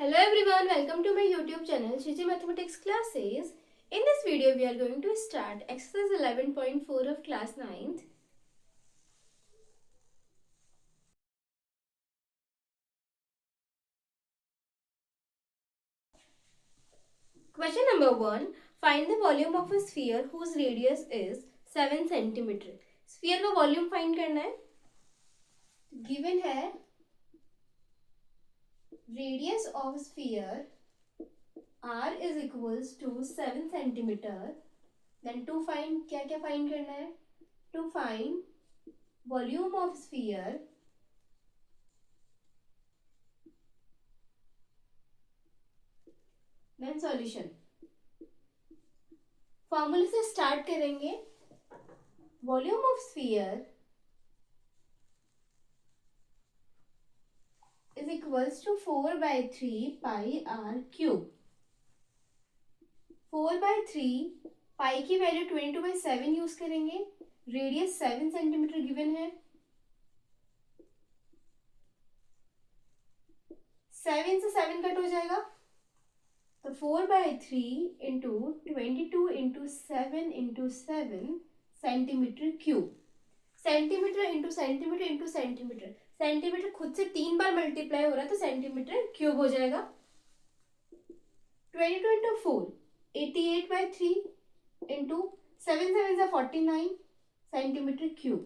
Hello everyone, welcome to my YouTube channel Shiji Mathematics Classes. In this video, we are going to start exercise 11.4 of class 9th. Question number 1. Find the volume of a sphere whose radius is 7 cm. Sphere का volume find करना है. Given है radius of sphere r is equals to 7 cm. Then to find क्या क्या find करना है? To find volume of sphere then solution. फॉर्मूले से स्टार्ट करेंगे. Volume of sphere is equals to 4/3 pi r cube. 4/3 पाई की वैल्यू 22/7 यूज करेंगे. रेडियस 7 सेंटीमीटर गिवन है. 7 से 7 कट हो जाएगा तो 4/3 into 22 into 7 into 7 centimetre cube. Centimetre into centimetre into centimetre. Centimetre खुद से 3 बार मल्टीप्लाई हो रहा है तो सेंटीमीटर क्यूब हो जाएगा. 22 इंटू 4 88/3 इंटू 7 7 49 सेंटीमीटर क्यूब.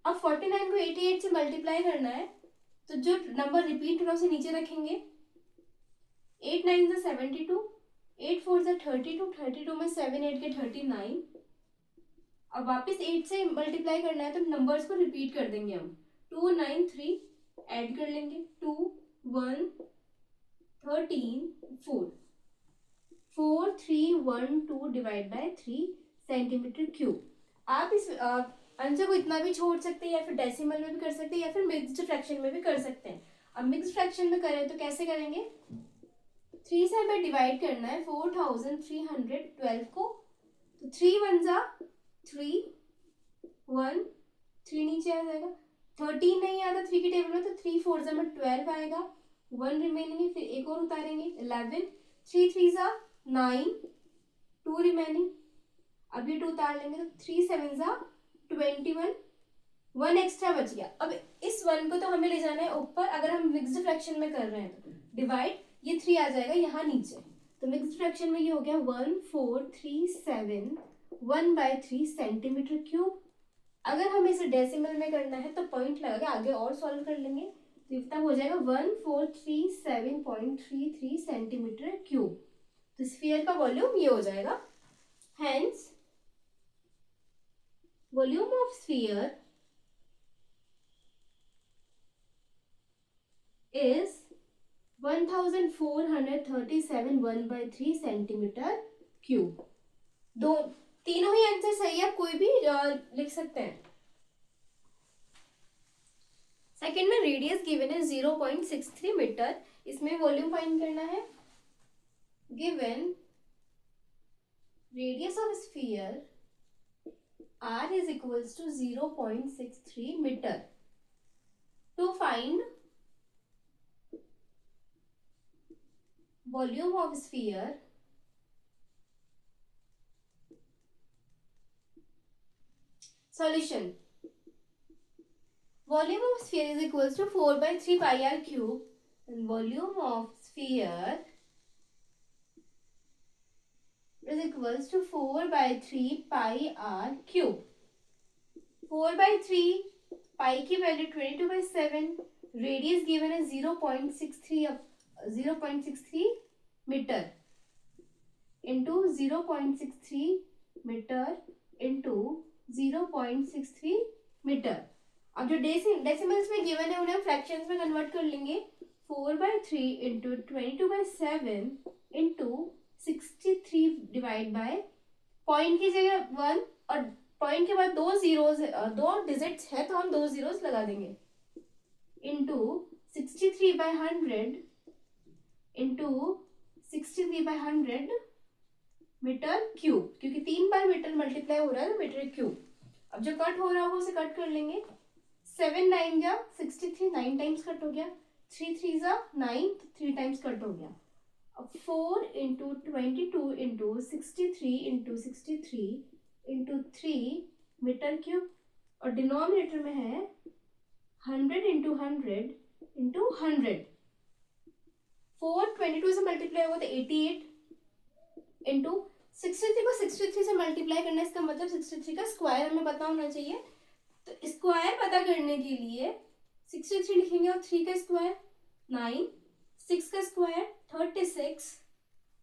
अब 49 को 88 से मल्टीप्लाई करना है तो जो नंबर रिपीट होगा उसे नीचे रखेंगे. 8 9 से 72, 8 4 से 32, 32 में 7 8 के 39. अब वापस 8 से मल्टीप्लाई करना है तो नंबर्स को रिपीट कर देंगे हम. 2 9 3 ऐड कर लेंगे. 2 1 13 4 4 3 1 2 डिवाइड बाय 3 सेंटीमीटर क्यूब. आप इस आंसर को इतना भी छोड़ सकते हैं या फिर डेसिमल में भी कर सकते हैं या फिर मिक्स्ड फ्रैक्शन में भी कर सकते हैं. अब मिक्स्ड फ्रैक्शन में करें तो कैसे करेंगे? 3 से हमें डिवाइड करना है 4312 को. तो 3 1 जा 3 1 3 नीचे आ जाएगा. 13 नहीं आता 3 की टेबल में तो 3 4 जा में 12 आएगा. 1 रिमेनिंग है. फिर एक और उतारेंगे 11. 3 3 जा 9 2 रिमेनिंग. अब ये 2 उतार लेंगे तो 3 7 जा 21 1 एक्स्ट्रा बच गया. अब इस 1 को तो हमें ले जाना है ऊपर. अगर हम मिक्स्ड फ्रैक्शन में कर रहे हैं तो डिवाइड ये 3 आ जाएगा यहाँ नीचे. तो मिक्स्ड फ्रैक्शन में ये हो गया 1437 1/3 सेंटीमीटर क्यूब. अगर हमें इसे डेसिमल में करना है तो पॉइंट लगा के आगे और सॉल्व कर लेंगे तो इतना हो जाएगा 1437.33 सेंटीमीटर क्यूब. तो स्फीयर का वॉल्यूम ये हो जाएगा. Hence volume of sphere is 1437 1/3 centimetre cube. दो तीनों ही आंसर सही है. कोई भी लिख सकते हैं. सेकंड में रेडियस गिवन है 0.63 मीटर. इसमें वॉल्यूम फाइंड करना है. Given radius of sphere r is equals to 0.63 metre. To find volume of sphere solution. Volume of sphere is equals to 4/3 pi r cube and volume of sphere is equals to 4/3 pi r cube. 4/3 pi की value 22/7. Radius given है 0.63 metre into 0.63 metre into 0.63 metre. अब जो decimals में given है उन्हें हम fractions में convert कर लेंगे. 4/3 into 22/7 into 63 divide by point की जगह 1 और पॉइंट के बाद 2 जीरोस 2 डिजिट्स है तो हम 2 जीरोस लगा देंगे. Into 63/100 into 63/100 metre cube. क्योंकि 3 बार मीटर मल्टीप्लाई हो रहा है तो मीटर क्यूब. अब जो कट हो रहा होगा उसे कट कर लेंगे. 7 9 जा 63 9 टाइम्स कट हो गया. 3 3 ज़ा 9, 3 टाइम्स कट हो गया। अब 4 into 22 into 63 into 63 into 3 metre cube, और डिनोमिनेटर में है 100 इंटू 100 इंटू 100। 4 22 से मल्टीप्लाई होगा तो 88 इंटू 63 को 63 से मल्टीप्लाई करना है, इसका मतलब 63 का स्क्वायर हमें पता होना चाहिए। तो स्क्वायर पता करने के लिए 63 लिखेंगे और 3 का स्क्वायर 9, 6 का स्क्वायर 36।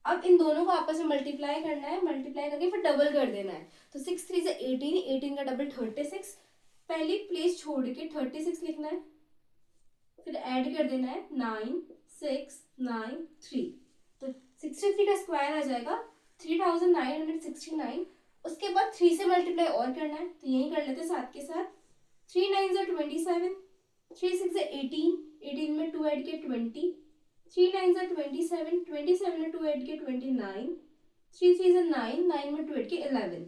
अब इन दोनों को आपस में मल्टीप्लाई करना है, मल्टीप्लाई करके फिर डबल कर देना है। तो 6 3 से 18, 18 का डबल 36, पहली प्लेस छोड़ के 36 लिखना है, फिर ऐड कर देना है 9 6 9 3। तो 63 का स्क्वायर आ जाएगा 3969। उसके बाद 3 से मल्टीप्लाई और करना है, तो यही कर लेते हैं साथ के साथ। 3 9 ज़ा 27, 3 6 ज़ा 18, 18 में 2 ऐड किया 20, 3 9 ज़ा 27, 27 में 2 ऐड किया 29, 3 3 ज़ा 9, 9 में 2 ऐड किया 11।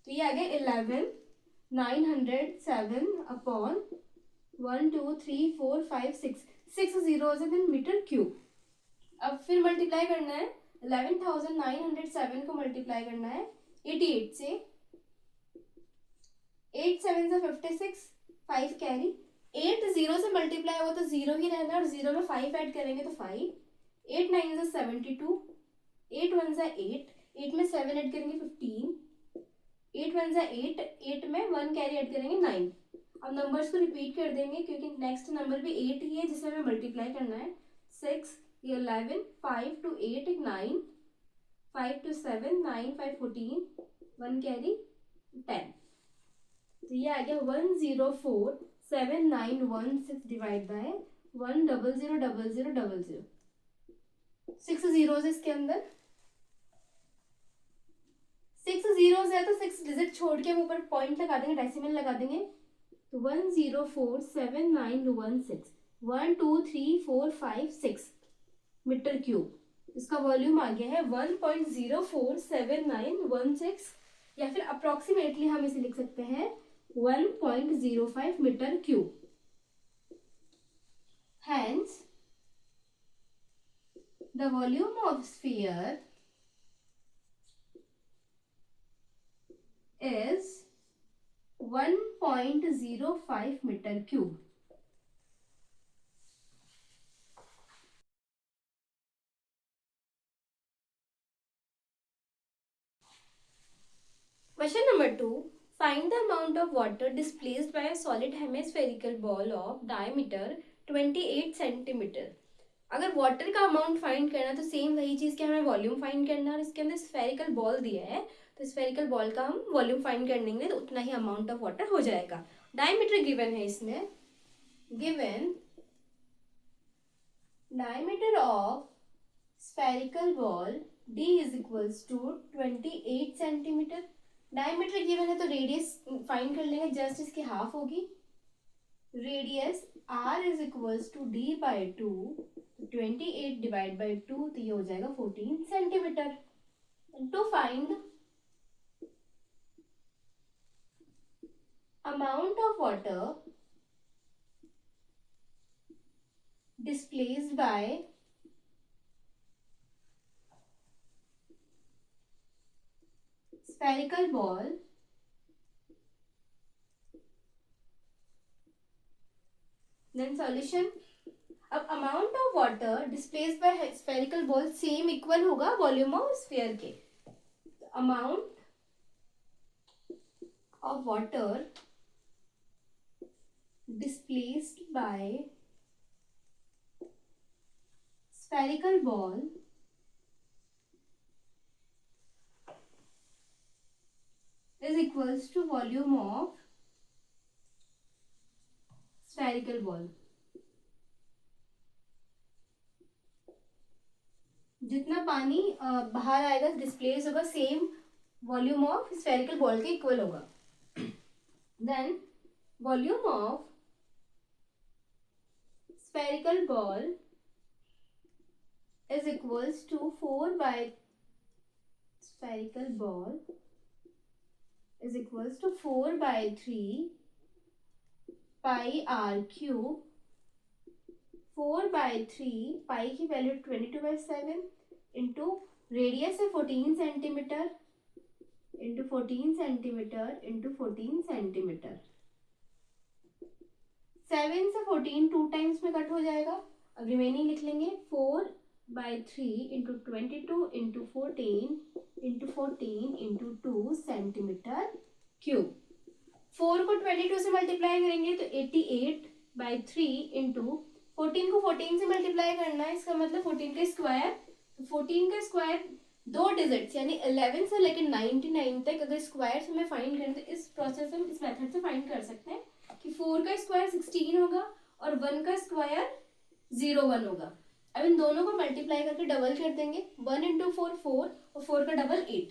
तो ये आ गया 11 907 अपॉन 1 2 3 4 5 6 zeros है देन मीटर क्यूब। अब फिर मल्टीप्लाई करना है, 11,907 को मल्टीप्लाई करना है 88 से। 8 7 से 56, 5 कैरी। 8 0 से मल्टीप्लाई होगा तो 0 ही रहना है, और 0 में 5 ऐड करेंगे तो 5। 8 9 से 72, 8 1 से 8, 8 में 7 ऐड करेंगे 15, 8 1 से 8, 8 में 1 कैरी ऐड करेंगे 9। अब नंबर्स को रिपीट कर देंगे क्योंकि नेक्स्ट नंबर भी 8 ही है जिसे हमें मल्टीप्लाई करना है। 6 ये 11, 5 to 8 एक 9, 5 to 7 9 5 14, 1 कैरी 10। तो ये आ गया 1047916 डिवाइड बाय 1000000। 6 zeros इसके अंदर, 6 zeros है तो 6 डिजिट छोड़ के हम ऊपर पॉइंट लगा देंगे, डेसिमल लगा देंगे। तो 1047916 1 2 3 4 5 6 मीटर क्यूब। इसका वॉल्यूम आ गया है 1.047916, या फिर अप्रोक्सीमेटली हम इसे लिख सकते हैं 1.05 metre cube. Hence, the volume of sphere is 1.05 metre cube. Question number 2. Find the amount of water displaced by a solid hemispherical ball of diameter 28 centimetre. अगर वाटर का अमाउंट फाइंड करना तो सेम वही चीज़ कि हमें वॉल्यूम फाइंड करना है, और इसके अंदर स्फेरिकल बॉल दिया है तो स्फेरिकल बॉल का हम वॉल्यूम फाइंड कर लेंगे तो उतना ही अमाउंट ऑफ वाटर हो जाएगा। डायमीटर गिवन है इसमें, given diameter of spherical ball D is equals to 28 centimetre. Diameter given है तो रेडियस फाइंड कर लेंगे, जस्ट इसकी हाफ होगी। Radius R is equals to D by 2, 28 divide by 2 तो ये हो जाएगा 14 centimetre. To find amount of water displaced by spherical ball then solution। अब amount of water displaced by spherical ball same equal होगा volume of sphere के। Amount of water displaced by spherical ball is equals to volume of spherical ball। जितना पानी बाहर आएगा displace होगा same volume of spherical ball के equal होगा। Then volume of spherical ball is equals to 4 by spherical ball is equals to 4 by 3 pi r cube 4/3 पाई की value 22/7 into radius है 14 centimetre into 14 centimetre into 14 centimetre. 7 से 14 two times में cut हो जाएगा। अब रिमेनिंग लिख लेंगे 4/3 into 22 into 14 into 14 into 2 centimetre cube. 4 को 22 से मल्टीप्लाई करेंगे तो 88/3 इंटू 14 को 14 से मल्टीप्लाई करना है, इसका मतलब 14 का स्क्वायर। तो 14 का स्क्वायर दो डिजिट्स यानी 11 से लेकर 99 तक अगर स्क्वायर हमें फाइंड करना तो इस प्रोसेस हम इस मेथड से फाइंड कर सकते हैं कि 4 का स्क्वायर 16 होगा और 1 का स्क्वायर 01 होगा। अब इन दोनों को मल्टीप्लाई करके डबल कर देंगे। 1 इंटू 4 4 और 4 का डबल 8।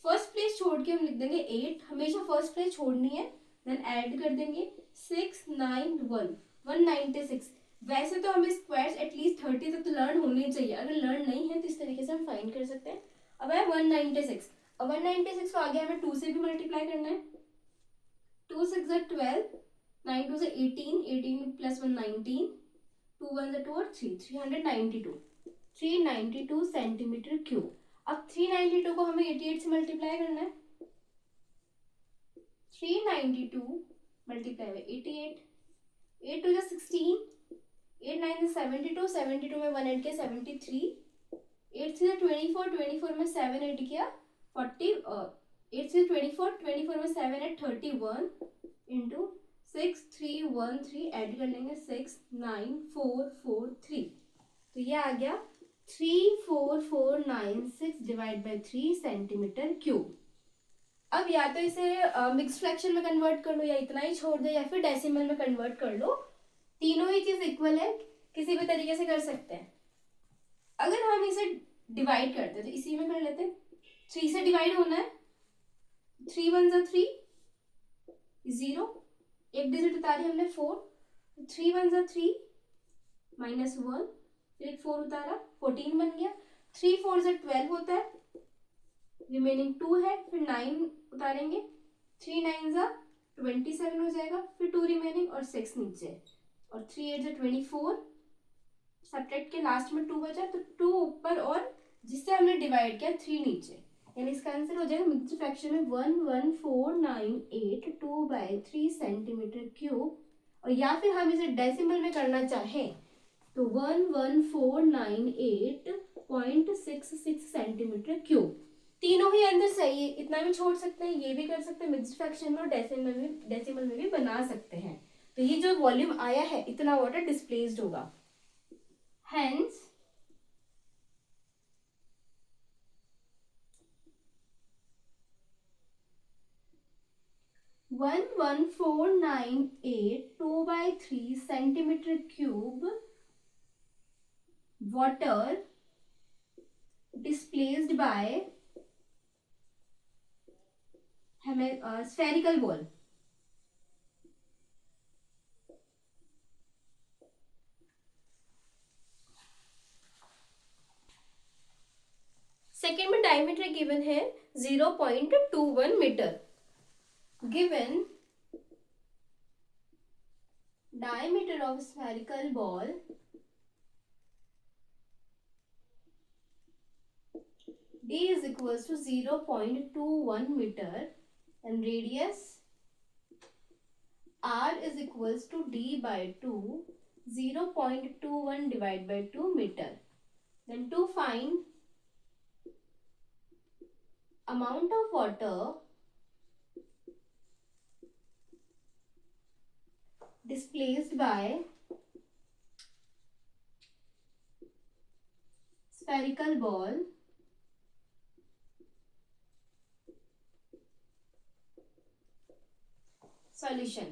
फर्स्ट प्लेस छोड़ के हम लिख देंगे 8, हमेशा फर्स्ट प्लेस छोड़नी है। देन ऐड कर देंगे 6 9 1 196। वैसे तो हमें स्क्वायर्स एटलीस्ट 30 तक तो लर्न होने चाहिए, अगर लर्न नहीं है तो इस तरीके से हम फाइंड कर सकते हैं। अब है 196। अब 196 को आगे हमें 2 से भी मल्टीप्लाई करना है। 2 6 12, 9 2 18, 18 प्लस 1 19, 2 1 2 और 3 392 392 सेंटीमीटर क्यूब। अब 392 को हमें 88 से मल्टीप्लाई करना है। 392 मल्टीप्लाई बाय 88, 8 2 16, 8 9 72, 72 में 1 ऐड किया 73, 8 3 24, 24 में 7 ऐड किया 40, 8 3 24, 24 में 7 ऐड 31 इंटू 6 3 1 3 ऐड कर लेंगे 6 9 4 4 3। तो ये आ गया 34496 डिवाइड बाय 3 सेंटीमीटर क्यूब। अब या तो इसे मिक्स फ्रैक्शन में कन्वर्ट कर लो या इतना ही छोड़ दो या फिर डेसिमल में कन्वर्ट कर लो, तीनों ही चीज इक्वल है, किसी भी तरीके से कर सकते हैं। अगर हम इसे डिवाइड करते तो इसी में कर लेते। 3 से डिवाइड होना है, 3 1 3 0, एक डिजिट उतारी हमने 4, 3 1 3 माइनस 1, फिर एक 4 उतारा 14 बन गया। 3 4 12 होता है, रिमेनिंग 2 है, फिर 9 उतारेंगे 3 9 27 हो जाएगा, फिर 2 रिमेनिंग और 6 नीचे और 3 8 24, सब्ट्रैक्ट के लास्ट में 2 बचा तो 2 ऊपर और जिससे हमने डिवाइड किया 3 नीचे, यानी इसका आंसर हो जाएगा मिक्स्ड फ्रैक्शन में 11498 2/3 सेंटीमीटर क्यूब। और या फिर हम इसे डेसिमल में करना चाहें तो 11498.66 सेंटीमीटर क्यूब। तीनों ही आंसर सही है, इतना भी छोड़ सकते हैं, ये भी कर सकते हैं, मिक्स्ड फ्रैक्शन में और डेसिमल में भी बना सकते हैं। तो ये जो वॉल्यूम आया है इतना वाटर डिस्प्लेस्ड होगा। Hence 11498 2/3 centimetre cube water displaced by spherical ball. Second में डायमीटर गिवन है 0.21 metre. Given diameter of spherical ball d is equals to 0.21 meter and radius r is equals to d by 2, 0.21 divided by 2 meter. Then to find amount of water displaced by spherical ball solution.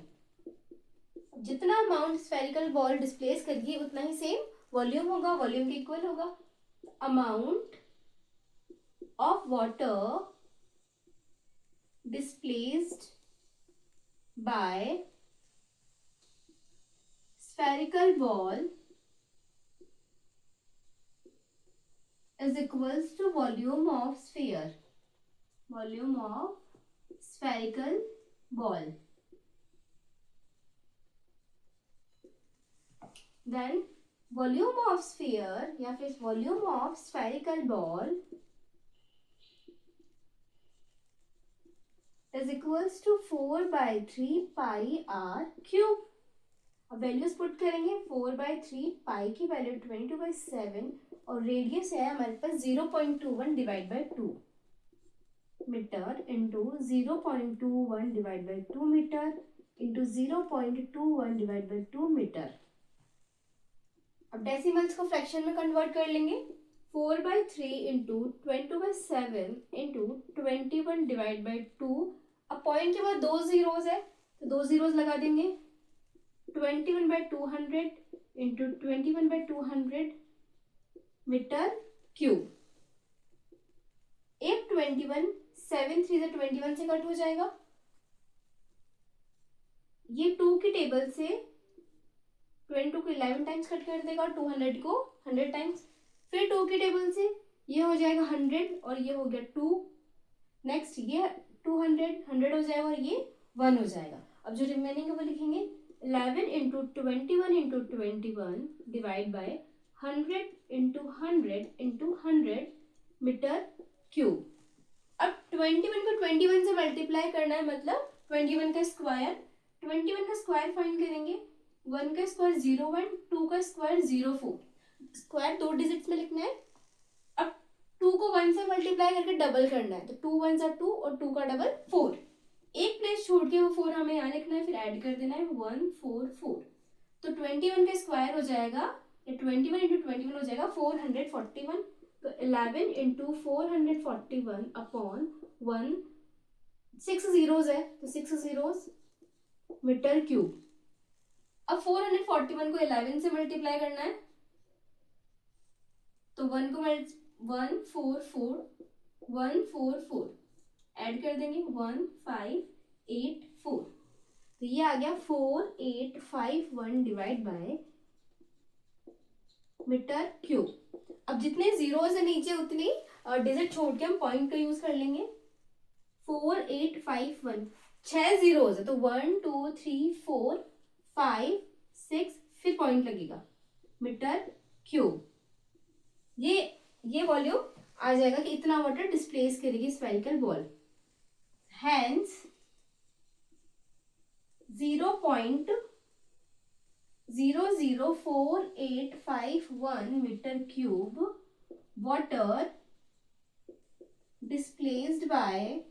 जितना amount spherical ball displace करेगी उतना ही same volume होगा, volume के equal होगा। Amount of water displaced bye spherical ball is equals to volume of sphere, volume of spherical ball. Then volume of sphere या फिर volume of spherical ball is equals to 4/3 pi r cube. अब values put करेंगे, 4/3 पाई की value 22/7 और radius है हमारे पास 0.21 divide by 2 metre into 0.21 divide by 2 metre into 0.21 divide by 2 metre. अब डेसिमल्स को फ्रैक्शन में कन्वर्ट कर लेंगे, 4/3 इंटू 22/7 इंटू 21 डिवाइड बाई 2। अब पॉइंट के बाद 2 जीरोज है तो 2 जीरोज लगा देंगे, 21/200 इंटू 21/200 मीटर क्यूब। एक 21 7 3 से 21 से कट हो जाएगा, ये 2 की टेबल से 22 को 11 टाइम्स कट कर देगा और 200 को 100 टाइम्स। फिर 2 की टेबल से ये हो जाएगा 100 और ये हो गया 2। नेक्स्ट ये 200 100 हो जाएगा और ये 1 हो जाएगा। अब जो रिमेनिंग है वो लिखेंगे 11 into 21 into 21 divide by 100 into 100 into 100 metre cube. अब 21 को 21 से मल्टीप्लाई करना है, मतलब 21 का स्क्वायर, 21 का स्क्वायर फाइंड करेंगे। 1 का स्क्वायर 01, 2 का स्क्वायर 04, स्क्वायर 2 डिजिट्स में लिखना है। अब 2 को 1 से मल्टीप्लाई करके डबल करना है, तो 2 1 जा 2 और 2 का डबल 4। एक प्लेस छोड़ के वो 4 हमें यहाँ लिखना है, फिर ऐड कर देना है 144। तो 21 का स्क्वायर हो जाएगा, 21 इंटू 21 हो जाएगा 441। तो 11 इंटू 441 अपॉन 1, 6 जीरोज है तो 6 जीरोज मीटर क्यूब। अब 441 को 11 से मल्टीप्लाई करना है, तो 1 को 144 ऐड कर देंगे 1584। तो ये आ गया 4851 डिवाइड बाय मीटर क्यूब। अब जितने जीरोज है नीचे उतनी डिजिट छोड़ के हम पॉइंट का यूज कर लेंगे। 4851 6 जीरोज है तो 1 2 3 4 5 6 फिर पॉइंट लगेगा मीटर क्यूब। ये वॉल्यूम आ जाएगा कि इतना वाटर डिस्प्लेस करेगी spherical ball. Hence 0.004851 metre cube water displaced by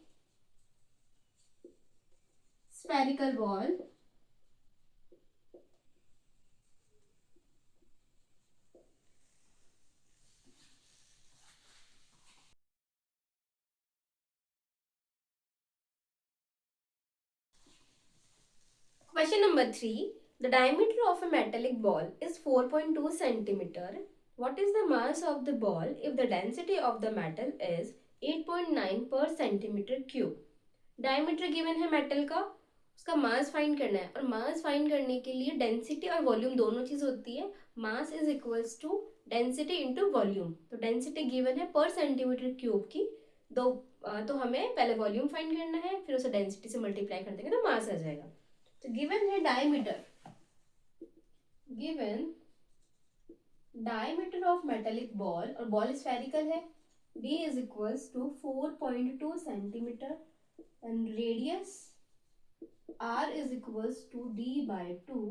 spherical ball Question number 3. The diameter of a metallic ball is 4.2 centimeter. What is the mass of the ball if the density of the metal is 8.9 per centimeter cube? Diameter given है metal का, उसका mass find करना है, और mass find करने के लिए density और वॉल्यूम दोनों चीज होती है। Mass is equals to density into volume. तो डेंसिटी गिवन है पर सेंटीमीटर क्यूब की, तो हमें पहले वॉल्यूम फाइंड करना है, फिर उसे डेंसिटी से मल्टीप्लाई कर देंगे तो मास आ जाएगा। तो गिवन है diameter, given diameter of metallic ball, और बॉल स्फेरिकल है, d is equals to 4.2 centimetre and radius r is equals to d by 2,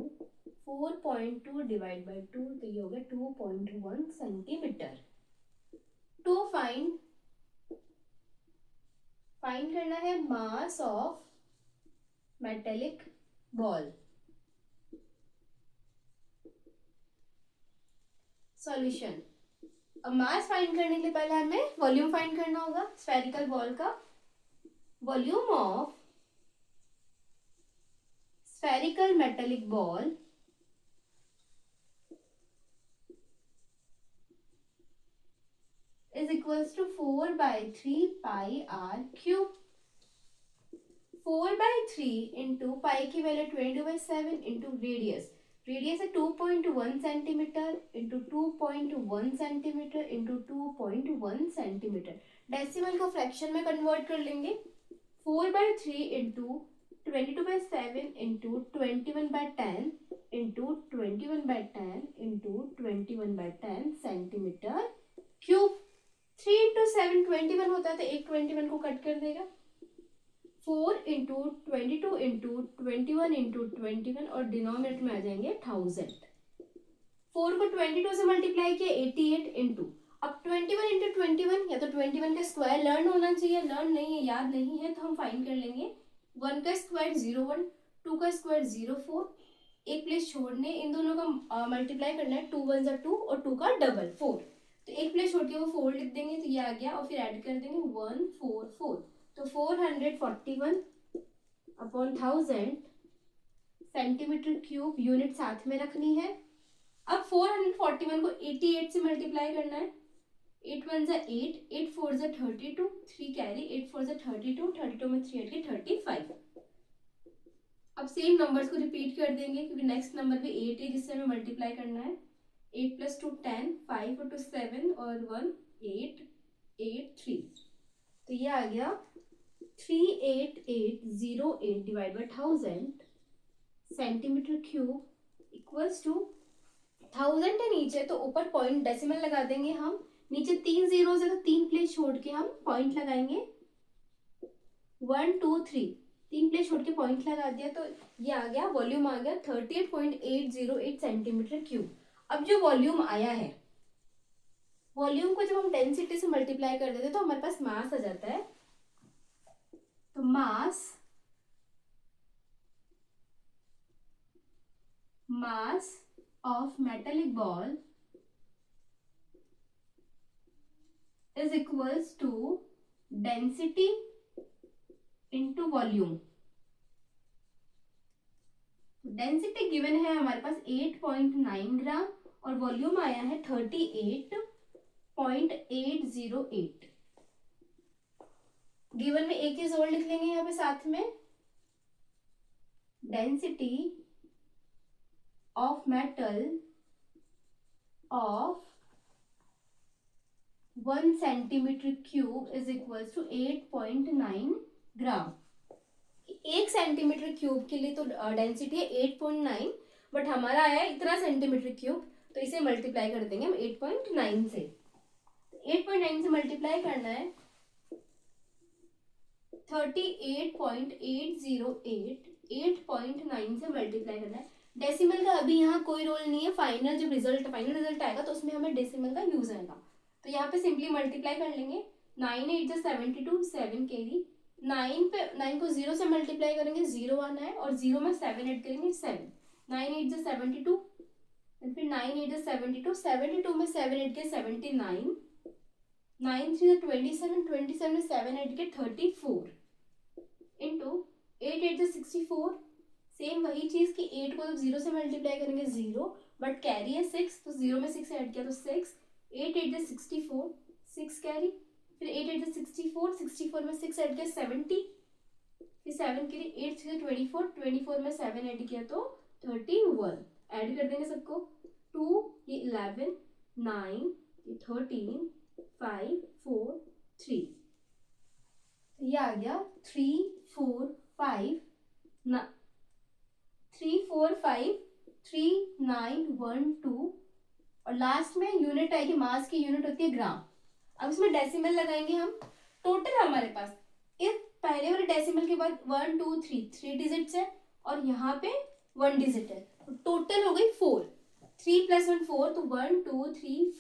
4.2 divide by 2 तो ये हो गया 2.1 सेंटीमीटर। टू फाइंड करना है mass of metallic ball. Solution, अब mass find करने के लिए पहले हमें वॉल्यूम फाइंड करना होगा स्फेरिकल बॉल का। Volume of spherical metallic ball is equals to 4/3 pi r cube। 4/3 into pi की वैल्यू 22/7 into रेडियस, रेडियस है 2.1 centimetre into 2.1 centimetre into 2.1 centimetre. Decimal को फ्रैक्शन में कन्वर्ट कर लेंगे, 4/3 इंटू 22/7 इंटू 21/10 इंटू 21/10 इंटू 7 21 होता है तो एक 21 को कट कर देगा। 4 इंटू 22 इंटू 21 इंटू 21 और डिनोमिनेटर में आ जाएंगे 1000। 4 को 22 से मल्टीप्लाई किया 88 इंटू, अब 21 इंटू 21 या तो 21 का स्क्वायर लर्न होना चाहिए, लर्न नहीं है, याद नहीं है, तो हम फाइंड कर लेंगे। 1 का स्क्वायर 01, 2 का स्क्वायर 04, एक प्लेस छोड़ने इन दोनों का मल्टीप्लाई करना है, 2 1 जा 2 और 2 का डबल 4, तो एक प्लेस छोड़ के वो 4 लिख देंगे तो ये आ गया, और फिर ऐड कर देंगे 144, तो 441 अपॉन 1000 सेंटीमीटर क्यूब यूनिट साथ में रखनी है। अब 441 को 88 से मल्टीप्लाई करना है, 8 1 जा 8, 8 4 जा 32, 3 कैरी, 8 4 जा 32, 32 में 3 8 के 35। अब सेम नंबर्स को रिपीट कर देंगे क्योंकि नेक्स्ट नंबर भी 8 है जिससे हमें मल्टीप्लाई करना है। 8 + 2 10, 5 और 2 7 और 1 8 8 3, तो ये आ गया 38808 divide by 1000 centimetre cube equals to 1000 है नीचे तो ऊपर पॉइंट डेसिमल लगा देंगे हम, नीचे 3 जीरो है तो 3 प्लेस छोड़ के हम पॉइंट लगाएंगे 1 2 3, 3 प्लेस छोड़ के पॉइंट लगा दिया तो ये आ गया, वॉल्यूम आ गया 38.808 सेंटीमीटर क्यूब। अब जो वॉल्यूम आया है, वॉल्यूम को जब हम डेंसिटी से मल्टीप्लाई कर देते तो हमारे पास मास आ जाता है, तो मास of metallic ball is equals to density into volume। Density given है हमारे पास 8.9 ग्राम और वॉल्यूम आया है 38.808। गिवन में एक चीज और लिख लेंगे यहाँ पे साथ में, density of metal of 1 centimetre cube is equals to 8.9 gram. 1 centimetre cube के लिए तो डेंसिटी है 8.9, बट हमारा आया है इतना सेंटीमीटर क्यूब तो इसे मल्टीप्लाई कर देंगे हम 8.9 से। 8.9 से मल्टीप्लाई करना है 38.808, 8.9 से मल्टीप्लाई करना है। डेसिमल का अभी यहाँ कोई रोल नहीं है, फाइनल रिजल्ट आएगा तो उसमें हमें डेसिमल का यूज आएगा, तो यहाँ पे सिंपली मल्टीप्लाई कर लेंगे। 9 8 जा 72, 7 कैरी, 9 को 0 से मल्टीप्लाई करेंगे 0 आना है और 0 में 7 ऐड करेंगे 7, 9 8 जा 72, फिर 9 8 जा 72, 72 में 7 ऐड के 79, 9 3 जा 27, 27 में 7 ऐड के 34 इंटू 8 8 जा 64। सेम वही चीज कि 8 को जब 0 से मल्टीप्लाई करेंगे 0, बट कैरी है 6 तो 0 में 6 ऐड किया तो 6, 8 8 जा 64, 6 कैरी, फिर 8 8 जा 64, 64 में 6 ऐड किया 70, फिर 7 कैरी, 8 6 24, 24 में 7 ऐड किया तो 31, ऐड कर देंगे सबको, 2 ये 11, 9 ये 13, 5 4 3, ये आ गया 3 4 5 3 9 1 2 और लास्ट में यूनिट आएगी, मास की यूनिट होती है ग्राम। अब इसमें डेसिमल लगाएंगे हम, टोटल हमारे पास इस पहले वाले डेसिमल के बाद 1 2 3 डिजिट्स है और यहाँ पे 1 डिजिट है, तो टोटल हो गई 4, 3 + 1 4, तो 1 2 3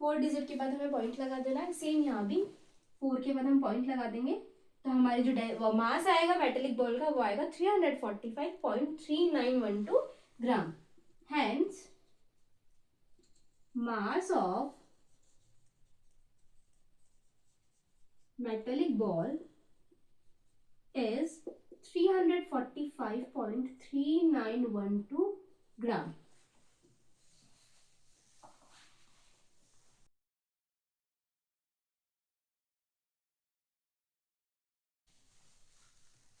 4 डिजिट के बाद हमें पॉइंट लगा देना है। सेम यहाँ भी 4 के बाद हम पॉइंट लगा देंगे तो हमारी जो मास आएगा मेटेलिक बॉल का वो आएगा 345.3912 gram. Hence mass of metallic ball is 345.3912 gram।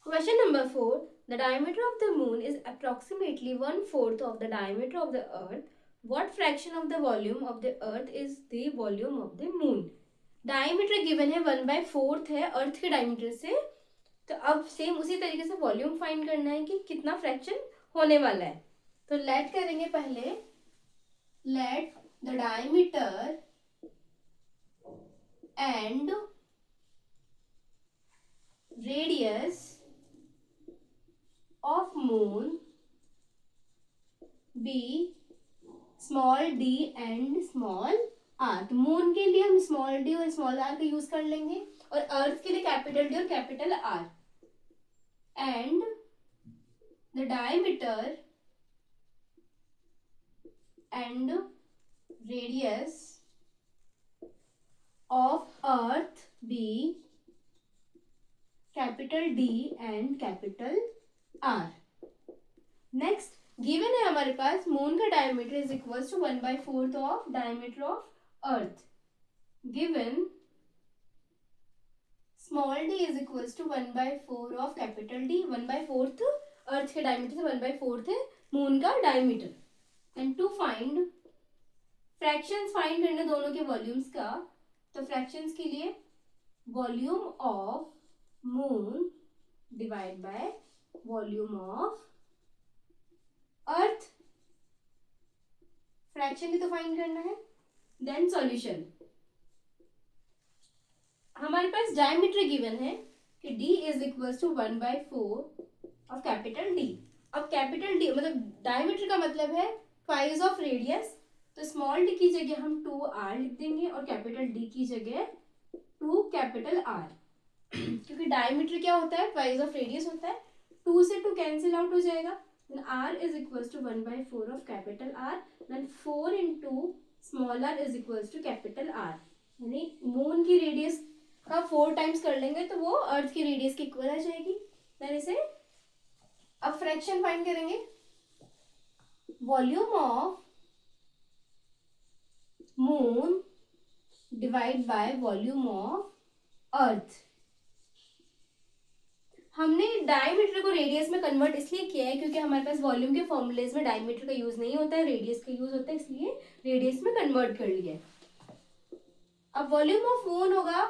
Question number 4. The diameter of the moon is approximately 1/4 of the diameter of the earth. What fraction of the volume of the earth is the volume of the moon? Diameter given है 1/4 है अर्थ के diameter से, तो अब same उसी तरीके से volume find करना है कि कितना फ्रैक्शन होने वाला है। तो लेट करेंगे पहले, let the diameter and radius of moon be small d and small r। तो मून के लिए हम स्मॉल d और स्मॉल r का यूज कर लेंगे, और अर्थ के लिए कैपिटल D और capital R। And the diameter and radius of earth be capital D and capital R। Next given है हमारे पास मून का diameter is equal to 1/4 of diameter of earth. Given small d is equal to 1/4 of capital D। 1/4 earth के diameter से 1/4 है moon का diameter. And to find fractions find करने दोनों के वॉल्यूम्स का। तो फ्रैक्शंस के लिए volume of moon divide by volume of earth, fraction भी तो फाइंड करना है। देन सॉल्यूशन, हमारे पास डायमीटर गिवन है कि d is equal to 1/4 of capital D। अब कैपिटल D मतलब डायमीटर का मतलब है ट्वाइस ऑफ रेडियस, तो स्मॉल d की जगह हम 2r लिख देंगे और कैपिटल D की जगह 2 कैपिटल R। क्योंकि डायमीटर क्या होता है, ट्वाइस ऑफ रेडियस होता है। 2 से 2 कैंसिल आउट हो जाएगा, then r is equals to 1/4 of capital R, then 4 into small r is equals to capital R। यानी मून की रेडियस का 4 टाइम्स कर लेंगे तो वो अर्थ की रेडियस की इक्वल आ जाएगी। देन इसे अब फ्रैक्शन फाइंड करेंगे। Volume of moon divide by volume of अर्थ। हमने डायमीटर को रेडियस में कन्वर्ट इसलिए किया है क्योंकि हमारे पास वॉल्यूम के फॉर्मूलेज में डायमीटर का यूज नहीं होता है, रेडियस का यूज होता है, इसलिए रेडियस में कन्वर्ट कर लिया है। अब वॉल्यूम ऑफ मून होगा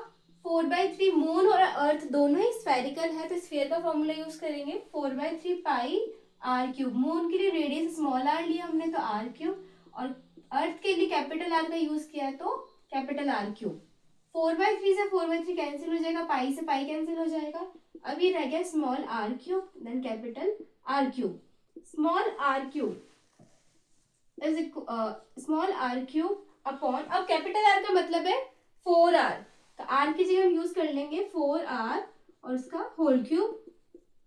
4/3। मून और अर्थ दोनों ही स्फेरिकल है तो स्फीयर का फॉर्मूला यूज करेंगे 4/3 पाई r क्यूब। मून के लिए रेडियस स्मॉल r लिया हमने तो r क्यूब, और अर्थ के लिए कैपिटल R का यूज किया है तो कैपिटल R क्यूब। 4/3 से 4/3 कैंसिल हो जाएगा, पाई से पाई कैंसिल हो जाएगा। अब ये रह गया small r cube then capital R cube. Small r cube is small r cube upon, अब कैपिटल R का मतलब है 4r, तो r की जगह हम यूज कर लेंगे 4r और उसका whole cube.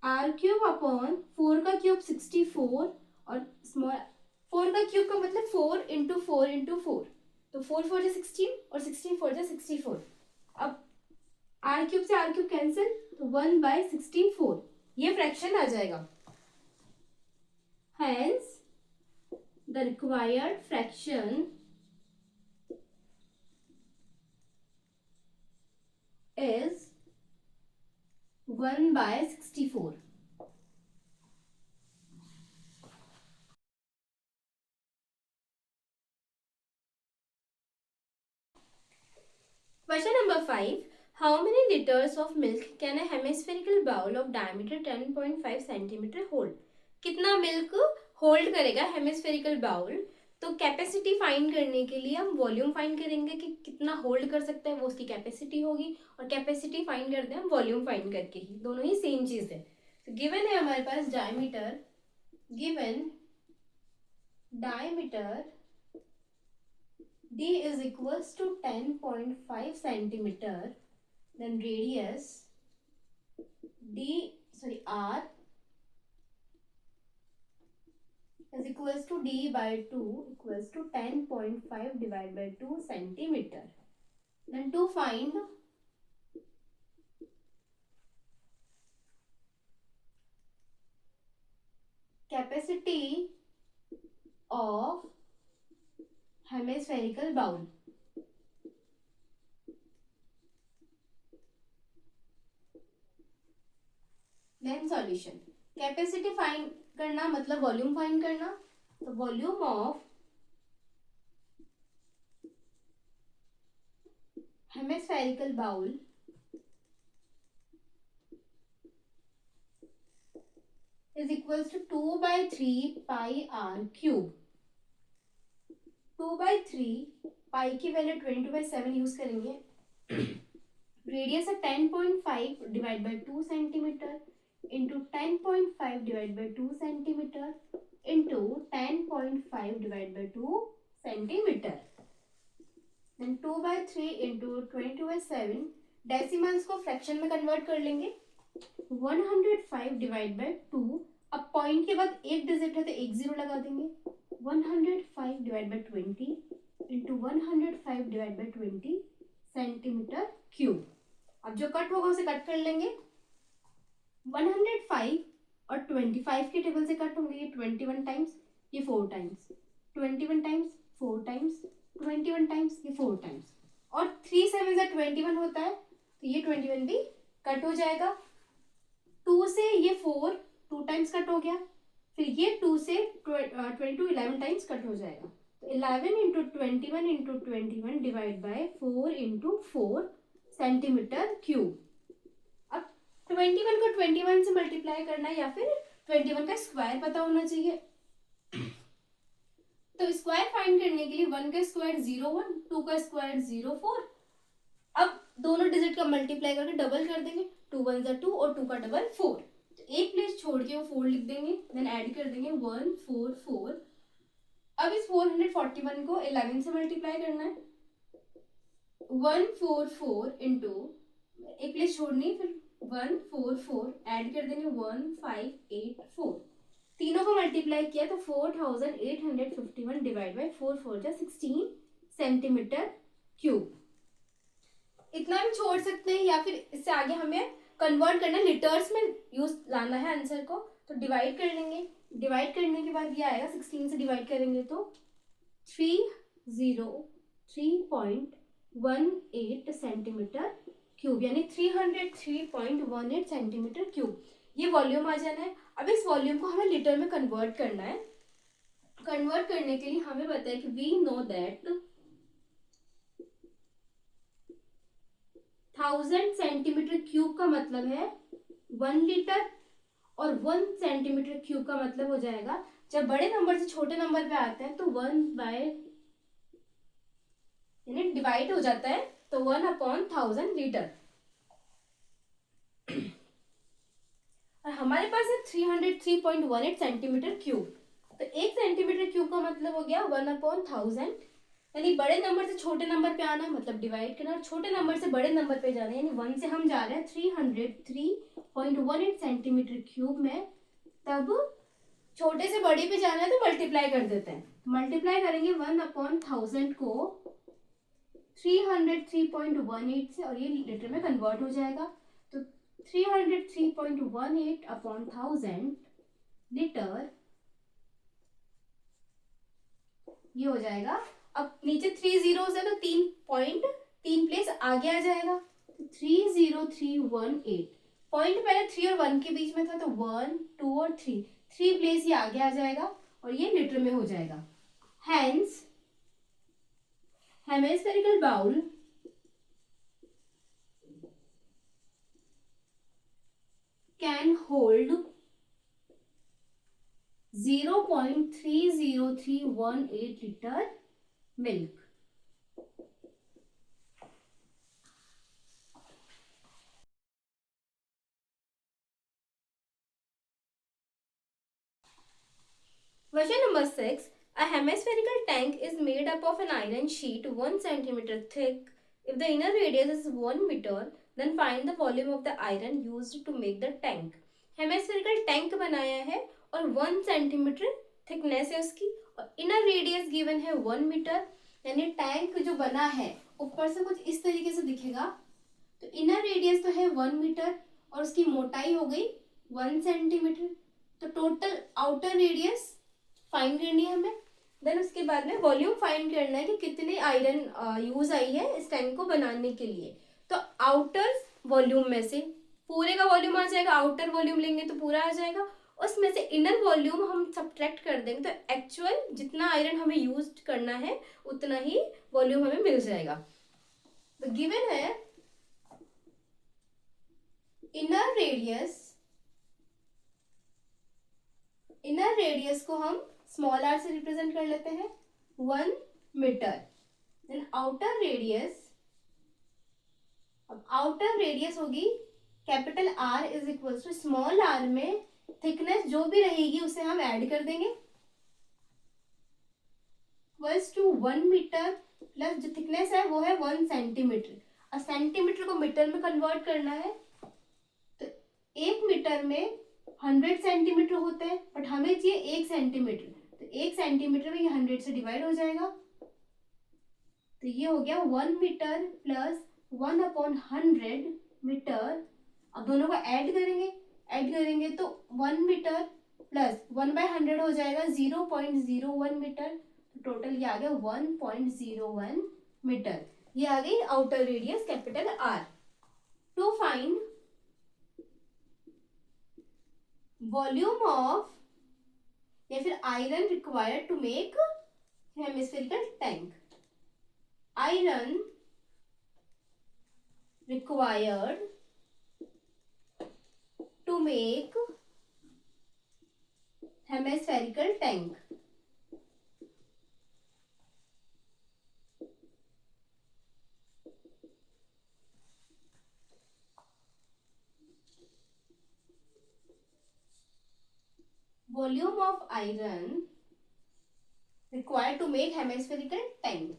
r cube upon 4 का क्यूब 64, और स्मॉल 4 का क्यूब का मतलब 4 इंटू 4 इंटू 4, तो 4 4 जा 16 और 16 4 जा 64। अब r क्यूब से r क्यूब कैंसिल, तो 1/64 ये फ्रैक्शन आ जाएगा। Hence the required fraction is 1/64। Question number 5. How many liters of milk can a hemispherical bowl of diameter 10.5 centimeter hold? कितना मिल्क होल्ड करेगा हेमिस्फेरिकल बाउल? तो कैपेसिटी फाइंड करने के लिए हम वॉल्यूम फाइंड करेंगे कि कितना होल्ड कर सकता है, वो उसकी कैपेसिटी होगी, और कैपेसिटी फाइंड करते हैं हम वॉल्यूम फाइंड करके ही, दोनों ही सेम चीज है। तो गिवन है हमारे पास diameter, given diameter D is equals to 10.5 centimeter, then radius R is equals to D by 2 equals to 10.5 divided by 2 centimeter. Then to find capacity of hemispherical bowl. Then solution. Capacity find करना मतलब volume find करना, तो volume of hemispherical bowl is equals to 2/3 pi r cube। 2/3 pi की value 22/7 use करेंगे, radius है 10.5 divide by 2 centimetre into 10.5 divide by 2 centimetre into 10.5 divide by 2 centimetre, then 2/3 into 22/7। Decimals को fraction में convert कर लेंगे। 105 divide by 2, अब point के बाद एक डिजिट है तो एक जीरो लगा देंगे। 105 divide by 20 into 105 divide by 20 centimetre cube. अब जो कट होगा उसे कट कर लेंगे। 105 और 25 के टेबल से कट होंगे, ये 21 टाइम्स, ये 4 टाइम्स, 21 टाइम्स, 4 टाइम्स, 21 टाइम्स, ये 4 टाइम्स, और 3 7 से 21 होता है तो ये 21 भी कट हो जाएगा। 2 से ये 4 2 टाइम्स कट हो गया, फिर ये 2 से 22 11 टाइम्स कट हो जाएगा। तो 11 into 21 into 21 divide bye 4 into 4 centimetre cube. अब 21 को 21 से मल्टीप्लाई करना है या फिर 21 का स्क्वायर पता होना चाहिए। तो स्क्वायर फाइंड करने के लिए 1 का स्क्वायर 01, 2 का स्क्वायर 04। अब दोनों डिजिट का मल्टीप्लाई करके डबल कर देंगे, 2 1 जा 2 और 2 का डबल 4। तो एक प्लेस छोड़ के वो 4 लिख देंगे, देन ऐड कर देंगे 1 4 4। अब इस 441 को 11 से मल्टीप्लाई करना है। 144 इंटू, एक प्लेस छोड़नी, फिर 144 ऐड कर देंगे 1584। तीनों को मल्टीप्लाई किया तो 4851 डिवाइड बाई 4 4 जा 16 सेंटीमीटर क्यूब। इतना भी छोड़ सकते हैं या फिर इससे आगे हमें कन्वर्ट करना, लीटर्स में यूज लाना है आंसर को, तो डिवाइड कर लेंगे। डिवाइड करने के बाद ये आएगा, 16 से डिवाइड करेंगे तो 303.18 सेंटीमीटर क्यूब, यानी 303.18 सेंटीमीटर क्यूब। ये वॉल्यूम आ जाना है। अब इस वॉल्यूम को हमें लीटर में कन्वर्ट करना है। कन्वर्ट करने के लिए हमें पता है कि we know that 1000 centimetre cube का मतलब है 1 लीटर, और 1 सेंटीमीटर क्यूब का मतलब हो जाएगा, जब बड़े नंबर से छोटे नंबर पे आते हैं तो 1 बाय, यानी डिवाइड हो जाता है तो 1/1000 लीटर। और हमारे पास है 303.18 सेंटीमीटर क्यूब, तो 1 सेंटीमीटर क्यूब का मतलब हो गया 1/1000, यानी बड़े नंबर से छोटे नंबर पे आना मतलब डिवाइड करना, और छोटे नंबर से बड़े नंबर पे जाना, यानी 1 से हम जा रहे हैं 303.18 सेंटीमीटर क्यूब में, तब छोटे से बड़े पे जाना है तो मल्टीप्लाई कर देते हैं। मल्टीप्लाई करेंगे 1/1000 को 303.18 से, और ये लीटर में कन्वर्ट हो जाएगा, तो 303.18/1000 लीटर, ये हो जाएगा। अब नीचे 3 जीरोस है तो 3 प्लेस आगे आ जाएगा, 30318। पॉइंट पहले 3 और 1 के बीच में था तो 1 2 और 3 प्लेस ये आगे आ जाएगा और ये लीटर में हो जाएगा। Hence, hemispherical bowl can hold 0.30318 liter milk. Question number 6. A hemispherical tank is made up of an iron sheet 1 centimeter thick. If the inner radius is 1 meter, then find the volume of the iron used to make the tank. Hemispherical tank बनाया है और 1 centimetre thickness है उसकी, और inner radius given है 1 metre, यानी tank जो बना है ऊपर से कुछ इस तरीके से दिखेगा। तो इनर रेडियस तो है 1 मीटर और उसकी मोटाई हो गई 1 सेंटीमीटर, तो टोटल आउटर रेडियस फाइंड करनी है हमें। देन उसके बाद में वॉल्यूम फाइंड करना है कि कितने आयरन यूज आई है इस टैंक को बनाने के लिए। तो आउटर वॉल्यूम में से पूरे का वॉल्यूम आ जाएगा, आउटर वॉल्यूम लेंगे तो पूरा आ जाएगा, उसमें से इनर वॉल्यूम हम सब्ट्रैक्ट कर देंगे तो एक्चुअल जितना आयरन हमें यूज करना है उतना ही वॉल्यूम हमें मिल जाएगा। तो गिवन है इनर रेडियस को हम स्मॉल आर से रिप्रेजेंट कर लेते हैं 1 मीटर, देन आउटर रेडियस अब आउटर रेडियस होगी capital r is equal to small r में थिकनेस जो भी रहेगी उसे हम ऐड कर देंगे, इक्वल्स टू 1 मीटर प्लस जो थिकनेस है वो है 1 सेंटीमीटर। और सेंटीमीटर को मीटर में कन्वर्ट करना है, तो 1 मीटर में 100 सेंटीमीटर होते हैं, बट हमें चाहिए 1 सेंटीमीटर, तो 1 सेंटीमीटर में ये 100 से डिवाइड हो जाएगा, तो ये हो गया 1 मीटर प्लस 1/100 मीटर। अब दोनों को ऐड करेंगे तो 1 मीटर प्लस 1/100 हो जाएगा 0.01 मीटर, तो टोटल ये आ गया 1.01 मीटर। ये आ गई outer radius capital r. To find volume of या फिर iron required to make hemispherical tank, iron required to make hemispherical tank. Volume of iron required to make hemispherical tank.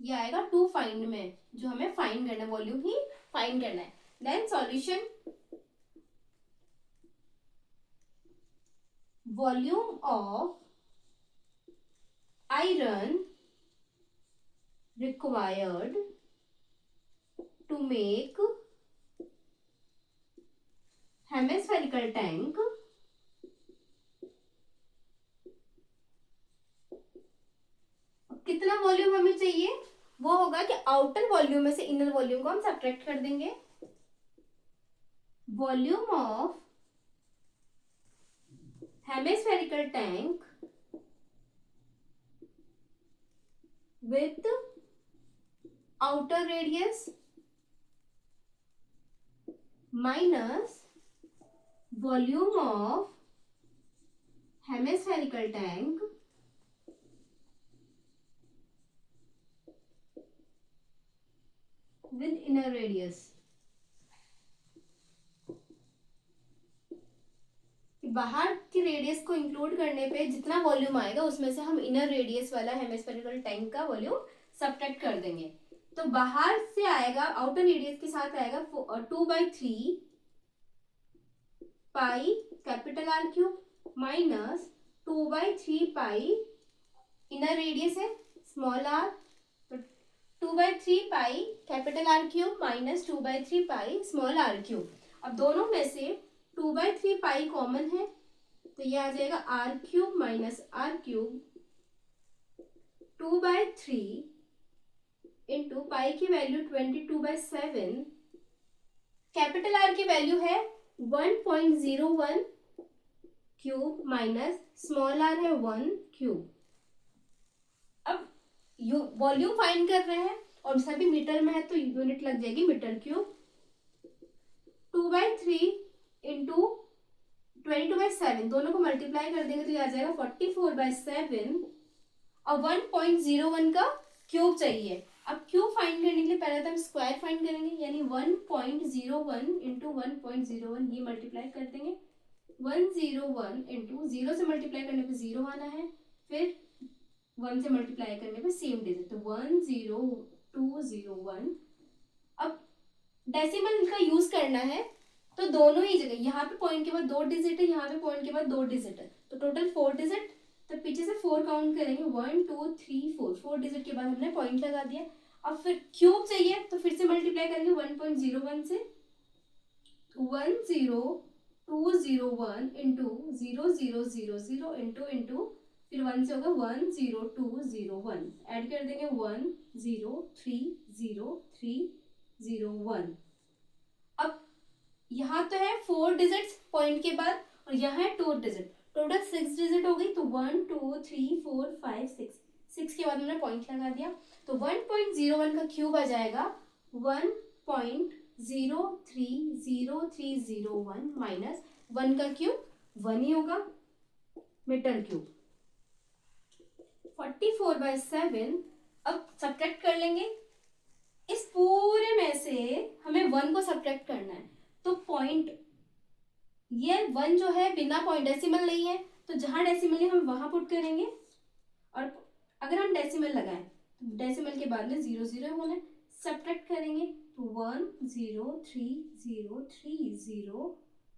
ये आएगा टू फाइंड में, जो हमें फाइंड करना है, volume ही find करना है। Then solution, volume of iron required to make hemispherical tank कितना वॉल्यूम हमें चाहिए, वो होगा कि आउटर वॉल्यूम में से इनर वॉल्यूम को हम सब्ट्रैक्ट कर देंगे। Volume of hemispherical tank with outer radius minus volume of hemispherical tank with inner radius. बाहर की रेडियस को इंक्लूड करने पे जितना वॉल्यूम आएगा उसमें से हम इनर रेडियस वाला हेमिस्फेरिकल टैंक का वॉल्यूम सब्ट्रैक्ट कर देंगे। तो बाहर से आएगा, आउटर रेडियस के साथ आएगा 2/3 pi capital r cube minus 2/3 pi inner radius है small r, 2/3 pi capital r cube minus 2/3 pi small r cube. अब दोनों में से 2/3 पाई कॉमन है, तो ये आ जाएगा r cube minus r cube 2/3 into pi की वैल्यू 22/7, कैपिटल आर की वैल्यू है 1.01 क्यूब माइनस स्मॉल आर है 1 क्यूब। अब वॉल्यूम फाइंड कर रहे हैं और सभी मीटर में है तो यूनिट लग जाएगी मीटर क्यूब। 2/3 इंटू 22/7 दोनों को मल्टीप्लाई कर देंगे तो ये आ जाएगा 44/7 और 1.01 का क्यूब चाहिए। अब क्यूब फाइंड करने के लिए पहले तो हम स्क्वायर फाइंड करेंगे, यानी 1.01 इंटू 1.01 ये मल्टीप्लाई कर देंगे। 101 इंटू 0 से मल्टीप्लाई करने पे 0 आना है, फिर 1 से मल्टीप्लाई करने पे सेम डिजिट, तो 10201। अब डेसिमल का यूज करना है तो दोनों ही जगह, यहाँ पे पॉइंट के बाद 2 डिजिट है, यहाँ पे पॉइंट के बाद 2 डिजिट है, तो टोटल 4 डिजिट। तो पीछे से 4 काउंट करेंगे, 1 2 3 4, 4 डिजिट के बाद हमने पॉइंट लगा दिया। अब फिर क्यूब चाहिए तो फिर से मल्टीप्लाई करेंगे 1.01 से, 10201 इंटू 0000 इंटू फिर 1 से होगा 10201, ऐड कर देंगे 10303001। अब यहाँ तो है 4 डिजिट्स पॉइंट के बाद और यहाँ है 2 डिजिट, टोटल 6 डिजिट हो गई, तो 1 2 3 4 5 6 के बाद हमने पॉइंट लगा दिया, तो 1.01 का क्यूब आ जाएगा 1.030301 माइनस 1 का क्यूब 1 ही होगा, मीटर क्यूब। 44/7 अब सब्ट्रैक्ट कर लेंगे, इस पूरे में से हमें 1 को सब्ट्रैक्ट करना है, तो पॉइंट, ये 1 जो है बिना पॉइंट, डेसिमल नहीं है, तो जहां डेसिमल है हम वहां पुट करेंगे, और अगर हम डेसिमल लगाएं तो डेसिमल के बाद में 0 0 होना है, सब्ट्रैक्ट करेंगे तो 1 0 3 0 3 0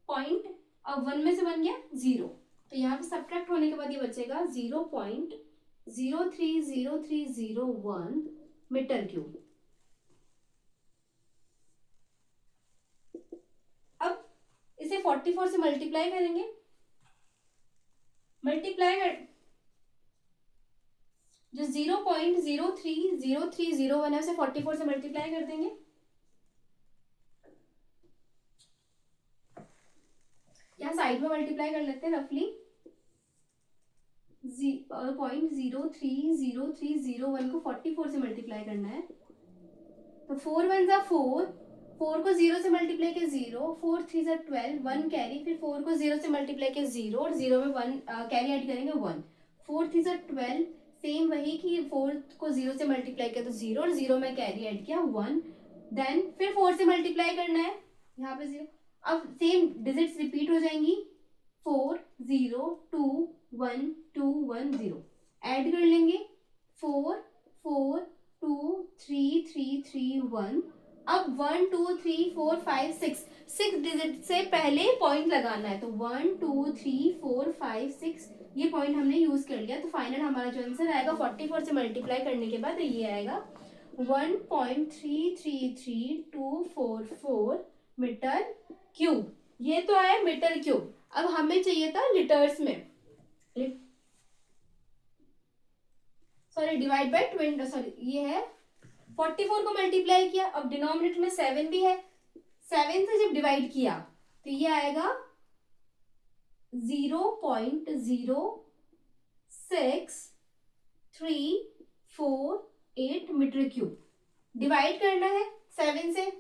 पॉइंट, अब 1 में से बन गया 0, तो यहाँ पे सब्ट्रैक्ट होने के बाद ये बचेगा 0.030301 मीटर क्यूब। अब इसे 44 से मल्टीप्लाई करेंगे, मल्टीप्लाई कर जो 0.030301 है उसे 44 से मल्टीप्लाई कर देंगे, यहाँ साइड में मल्टीप्लाई कर लेते हैं रफली, 0.030301 को 44 से मल्टीप्लाई करना है, तो 4 1 जा 4, 4 को 0 से मल्टीप्लाई किया 0, 4 3 जा 12, 1 कैरी, फिर 4 को 0 से मल्टीप्लाई किया 0, और 0 में 1 कैरी ऐड करेंगे 1, 4 3 जा 12, सेम वही कि 4 को 0 से मल्टीप्लाई किया तो 0, और 0 में कैरी ऐड किया 1, देन फिर 4 से मल्टीप्लाई करना है, यहाँ पे 0, अब सेम डिजिट्स रिपीट हो जाएंगी, 4 0 2 1 2 1 0, ऐड कर लेंगे 4 4 2 3 3 3 1, अब 1 2 3 4 5 6 डिजिट से पहले पॉइंट लगाना है, तो 1 2 3 4 5 6 ये पॉइंट हमने यूज कर लिया, तो फाइनल हमारा जो आंसर आएगा 44 से मल्टीप्लाई करने के बाद ये आएगा 1.333244 मीटर क्यूब, ये तो आया मीटर क्यूब। अब हमें चाहिए था लीटर्स में, सॉरी डिवाइड बाय 20, सॉरी ये है 44 को मल्टीप्लाई किया, अब डिनोमिनेटर में 7 भी है, 7 से जब डिवाइड किया तो ये आएगा 0.0638 मीटर क्यूब। डिवाइड करना है 7 से,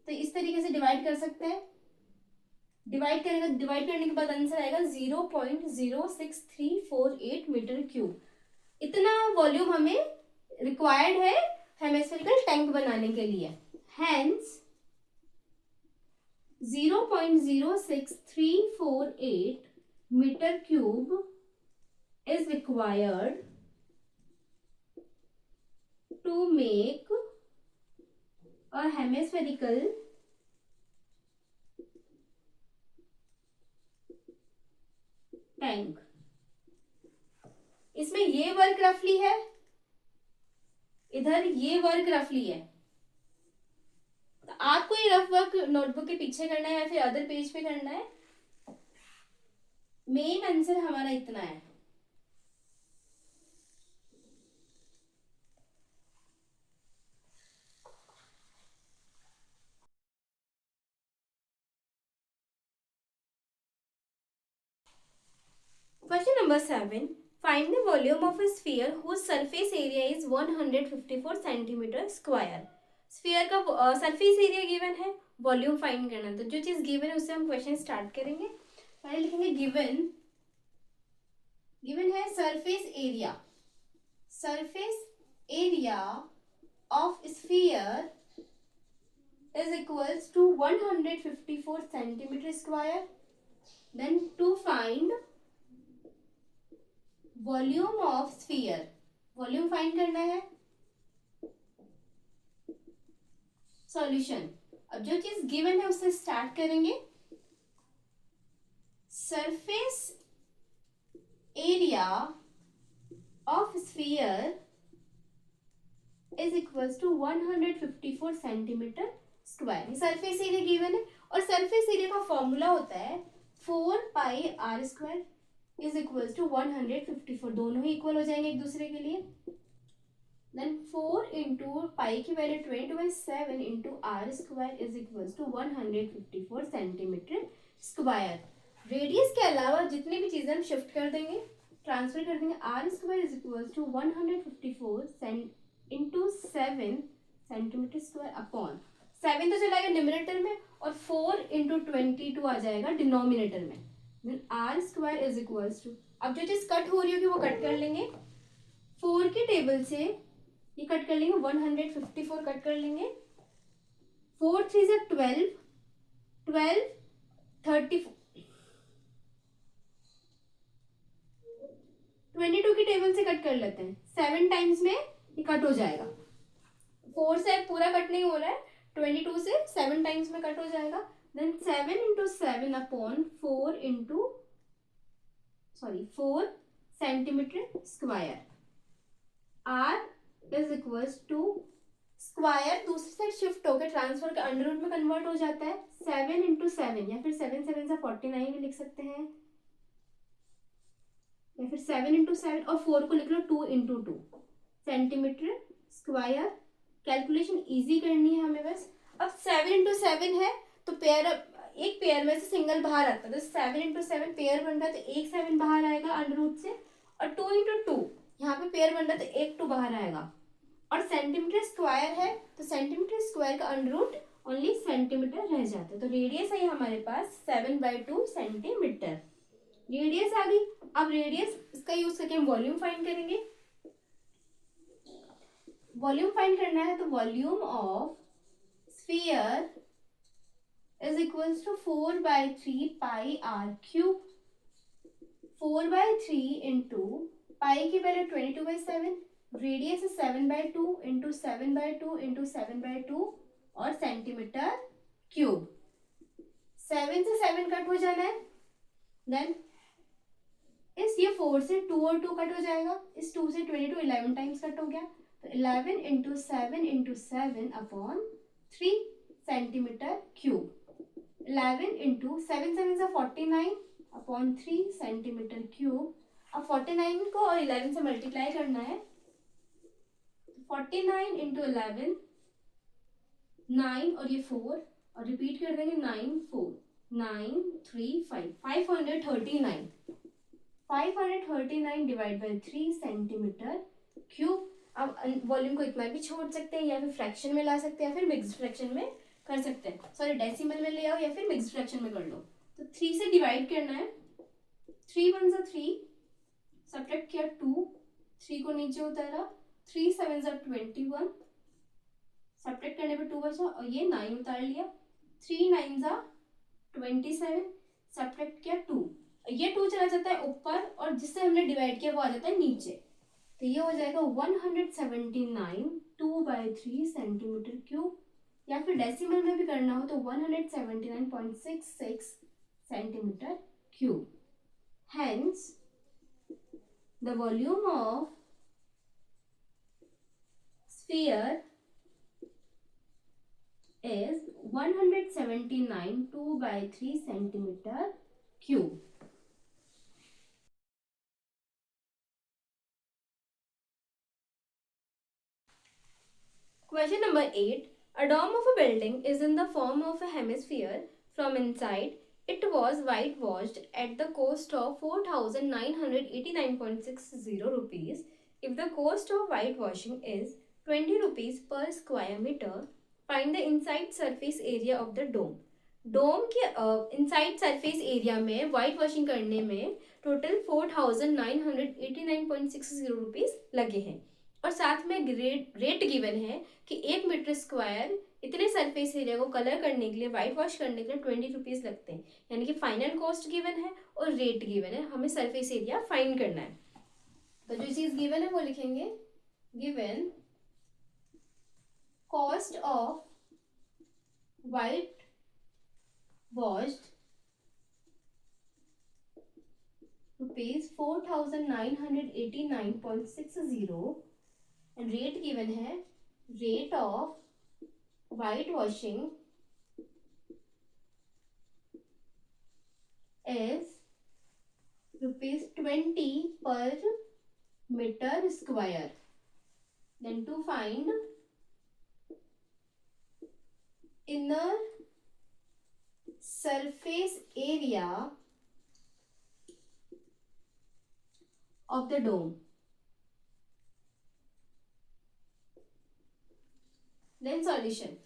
तो इस तरीके से डिवाइड कर सकते हैं, डिवाइड करेंगे, डिवाइड करने के बाद आंसर आएगा 0.06348 मीटर क्यूब। इतना वॉल्यूम हमें रिक्वायर्ड है हेमिस्फेरिकल टैंक बनाने के लिए, hence 0.06348 meter cube is required to make a hemispherical tank। इसमें ये वर्क रफली है, इधर ये वर्क रफली है, तो आपको ये रफ वर्क नोटबुक के पीछे करना है या फिर अदर पेज पे करना है। मेन आंसर हमारा इतना है। Question number 7, find the volume of a sphere whose surface area is 154 centimetre square. Sphere का सरफेस एरिया गिवन है, वॉल्यूम फाइंड करना है, तो जो चीज गिवन है उससे हम क्वेश्चन स्टार्ट करेंगे। पहले लिखेंगे गिवन है surface area of sphere is equals to 154 centimeter square. Then to find volume of sphere, volume find करना है। सॉल्यूशन, अब जो चीज गिवन है उससे स्टार्ट करेंगे। Surface area of sphere is equals to 154 centimetre square. Surface area given है और सरफेस एरिया का फॉर्मूला होता है 4 pi R square is equals to 154, दोनों ही इक्वल हो जाएंगे एक दूसरे के लिए। देन 4 इंटू पाई की value 20/7 into r square is equals to 154 centimetre square. Radius के अलावा जितनी भी चीजें हम शिफ्ट कर देंगे, ट्रांसफर कर देंगे। R square is equals to 154 into 7 centimetre square upon 7 तो चलाएगा न्यूमरेटर में और 4 इंटू 22 आ जाएगा डिनोमिनेटर में। Then r square is equals to, अब जो चीज कट हो रही होगी वो कट कर लेंगे। 4 की टेबल से ये कट कर लेंगे, 154 कट कर लेंगे, 4 3 से 12, 12 34, 22 की टेबल से कट कर लेते हैं, 7 टाइम्स में ये कट हो जाएगा। 4 से पूरा कट नहीं हो रहा है, 22 से 7 टाइम्स में कट हो जाएगा। Then 7 into 7 upon 4 centimetre square, r is equals to square दूसरी साइड शिफ्ट होकर ट्रांसफर के अंडर रूट में कन्वर्ट हो जाता है, 7 इंटू 7 या फिर 7 7 से 49 भी लिख सकते हैं, या फिर 7 इंटू 7 और 4 को लिख लो 2 into 2 centimetre square. Calculation easy करनी है हमें बस। अब 7 इंटू 7 है तो पेयर, एक पेयर में से सिंगल बाहर आता है, तो 7 इंटू 7 पेयर बन रहा है तो एक 7 बाहर आएगा अंडर रूट से, और 2 इंटू 2 यहाँ पे पेयर बन रहा है तो एक 2 बाहर आएगा, और सेंटीमीटर स्क्वायर है तो सेंटीमीटर स्क्वायर का अंडर रूट ओनली सेंटीमीटर रह जाता है। तो रेडियस है हमारे पास 7/2 सेंटीमीटर रेडियस आ गई। अब रेडियस इसका यूज करके हम वॉल्यूम फाइंड करेंगे। वॉल्यूम फाइंड करना है तो volume of sphere is equals to 4/3 pi r cube. 4/3 into pi की वैल्यू 22/7, रेडियस है 7/2 इंटू 7/2 इंटू 7/2 और सेंटीमीटर क्यूब। 7 से 7 कट हो जाना है, देन इस ये 4 से 2 और 2 कट हो जाएगा, इस 2 से 22 11 टाइम्स कट हो गया, तो 11 into 7 into 7 upon 3 centimetre cube. 11 into 7 7 से 49 अपॉन 3 सेंटीमीटर क्यूब। अब 49 को और 11 से मल्टीप्लाई करना है, 49 इंटू 11 9 और ये 4 और रिपीट कर देंगे 9 4 9 3 5 539 डिवाइड बाई 3 सेंटीमीटर क्यूब। अब वॉल्यूम को इतना भी छोड़ सकते हैं या फिर फ्रैक्शन में ला सकते हैं या फिर मिक्स्ड फ्रैक्शन में कर सकते हैं, सॉरी डेसिमल में ले आओ या फिर मिक्स्ड फ्रैक्शन में कर लो। तो 3 से डिवाइड करना है, 3 1 जा 3, सब्ट्रैक्ट किया 2, 3 को नीचे उतारा, 3 7 जा 21, सब्ट्रैक्ट करने पे 2 बचा और ये 9 उतार लिया, 3 9 जा 27, सब्ट्रैक्ट किया 2, ये 2 चला जाता है ऊपर और जिससे हमने डिवाइड किया वो आ जाता है नीचे, तो ये हो जाएगा 179 2/3 सेंटीमीटर क्यूब, या फिर डेसिमल में भी करना हो तो 179.66 centimetre cube. Hence, the volume of sphere is 179 2/3 centimeter cube. Question number 8. A dome of a building is in the form of a hemisphere. From inside, it was whitewashed at the cost of 4,989.60 rupees. If the cost of whitewashing is 20 rupees per square meter, find the inside surface area of the dome. डोम के inside surface area में white washing करने में total 4,989.60 rupees लगे हैं, और साथ में rate given है कि 1 मीटर स्क्वायर इतने सरफेस एरिया को कलर करने के लिए, वाइट वॉश करने के लिए 20 रुपीज लगते हैं, यानी कि फाइनल कॉस्ट गिवन है और रेट गिवन है, हमें सरफेस एरिया फाइंड करना है। तो जो चीज गिवन है वो लिखेंगे, given cost of white washed rupees 4,989.60 and rate given है, rate of white washing is rupees 20 per meter square. Then to find inner surface area of the dome. Then solution.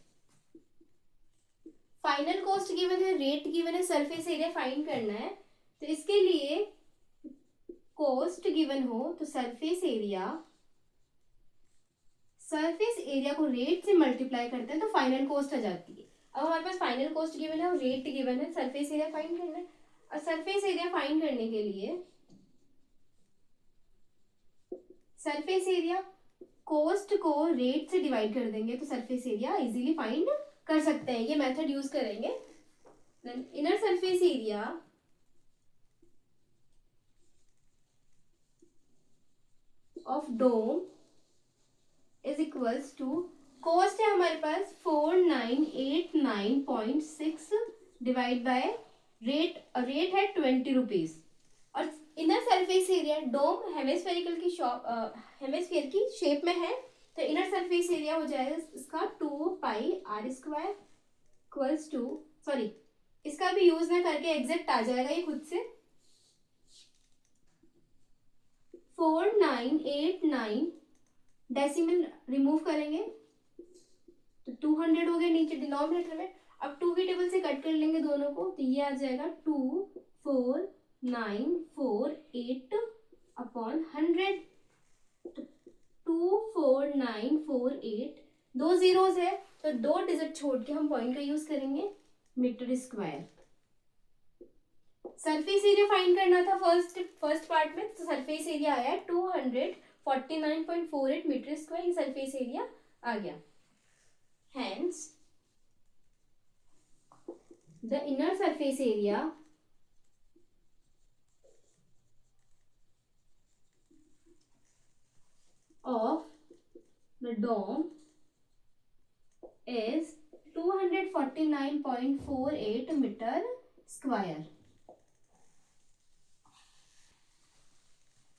Final cost given है, rate given है, surface area find करना है, तो इसके लिए cost given हो तो सरफेस सरफेस एरिया को रेट से मल्टीप्लाई करते हैं तो फाइनल कॉस्ट आ जाती है। अब हमारे पास फाइनल कॉस्ट गिवन है और रेट गिवन है, सरफेस एरिया फाइंड करना है। और सरफेस एरिया फाइंड करने के लिए सरफेस एरिया कॉस्ट को रेट से डिवाइड कर देंगे तो सरफेस एरिया इजीली फाइंड कर सकते हैं। ये मेथड यूज करेंगे। Inner surface area of dome is equals to, cost है हमारे पास 4989.6 डिवाइड बाय रेट, रेट है 20 रुपीज। और inner surface area dome hemispherical की हेमिस्फीयर की शेप में है तो इनर सरफेस एरिया हो जाएगा इसका 2πr² इक्वल्स टू, सॉरी इसका भी यूज ना करके एग्जैक्ट आ जाएगा ये खुद से, 4989 डेसिमल रिमूव करेंगे तो 200 हो गया नीचे डिनोमिनेटर में। अब 2 की टेबल से कट कर लेंगे दोनों को तो ये आ जाएगा 24948 अपॉन 100। 24948, दो जीरोस है तो दो डिजिट छोड़ के हम पॉइंट का यूज करेंगे metre square. Surface area find करना था फर्स्ट पार्ट में, तो सरफेस एरिया आया 249.48 मीटर स्क्वायर, ये सरफेस एरिया आ गया। Hence, the inner surface area of the dome is 249.48 metre square.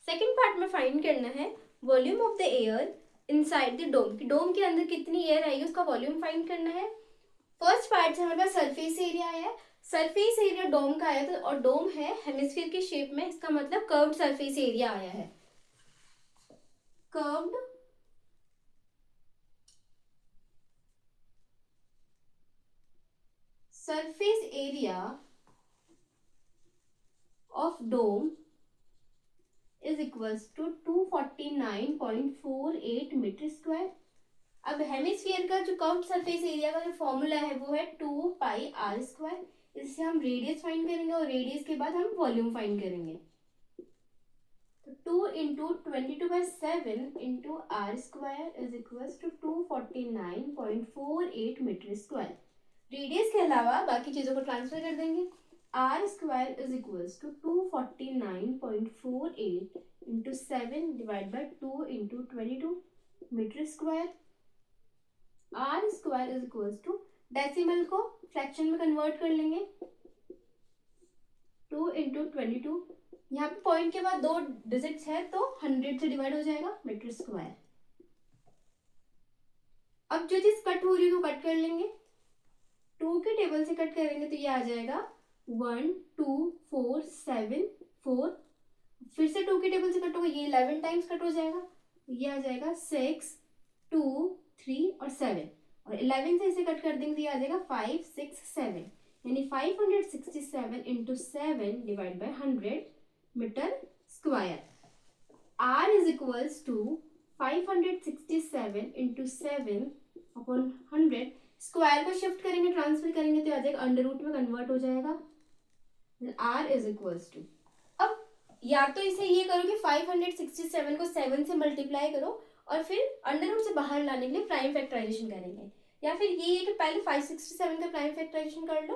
Second part में फाइंड करना है volume of the air inside the dome, कि डोम के अंदर कितनी एयर आएगी उसका वॉल्यूम फाइंड करना है। फर्स्ट पार्ट से हमारे पास सरफेस एरिया आया है, सरफेस एरिया डोम का आया था और डोम है हेमिस्फीयर के शेप में, इसका मतलब कर्व्ड सरफेस एरिया आया है। Curved surface area of dome is equals to 249.48 metre square. अब हेमिस्फीयर का जो कर्व्ड सरफेस एरिया का जो फॉर्मूला है वो है 2πr²। इससे हम रेडियस फाइंड करेंगे और रेडियस के बाद हम वॉल्यूम फाइंड करेंगे। तो 2 into 22/7 into r² is equals to 249.48 metre square. Radius के अलावा बाकी चीजों को ट्रांसफर कर देंगे। r² is equals to 249.48 into 7 divide by 2 into 22 metre square. r² is equals to, decimal को फ्रैक्शन में कन्वर्ट कर लेंगे, 2 इंटू 22, यहाँ पे पॉइंट के बाद दो डिजिट्स है तो 100 से डिवाइड हो जाएगा मीटर स्क्वायर। अब जो चीज कट हो रही है वो कट कर लेंगे, 2 के टेबल से कट करेंगे तो ये आ जाएगा 1 2 4 7 4, फिर से 2 के टेबल से कट होगा ये 11 टाइम्स कट हो जाएगा, ये आ जाएगा 6 2 3 और 7, और 11 से इसे कट कर देंगे तो ये आ जाएगा 5 6 7, यानी 567 into 7 divide by 100 metre square. r is equals to 567 into 7 upon 100, square को शिफ्ट करेंगे ट्रांसफर करेंगे तो आ जाएगा अंडर रूट में कन्वर्ट हो जाएगा। r इज इक्वल्स टू, अब या तो इसे ये करो कि 567 को 7 से मल्टीप्लाई करो और फिर अंडर रूट से बाहर लाने के लिए प्राइम फैक्टराइजेशन करेंगे, या फिर ये है कि पहले 567 का प्राइम फैक्टराइजेशन कर लो।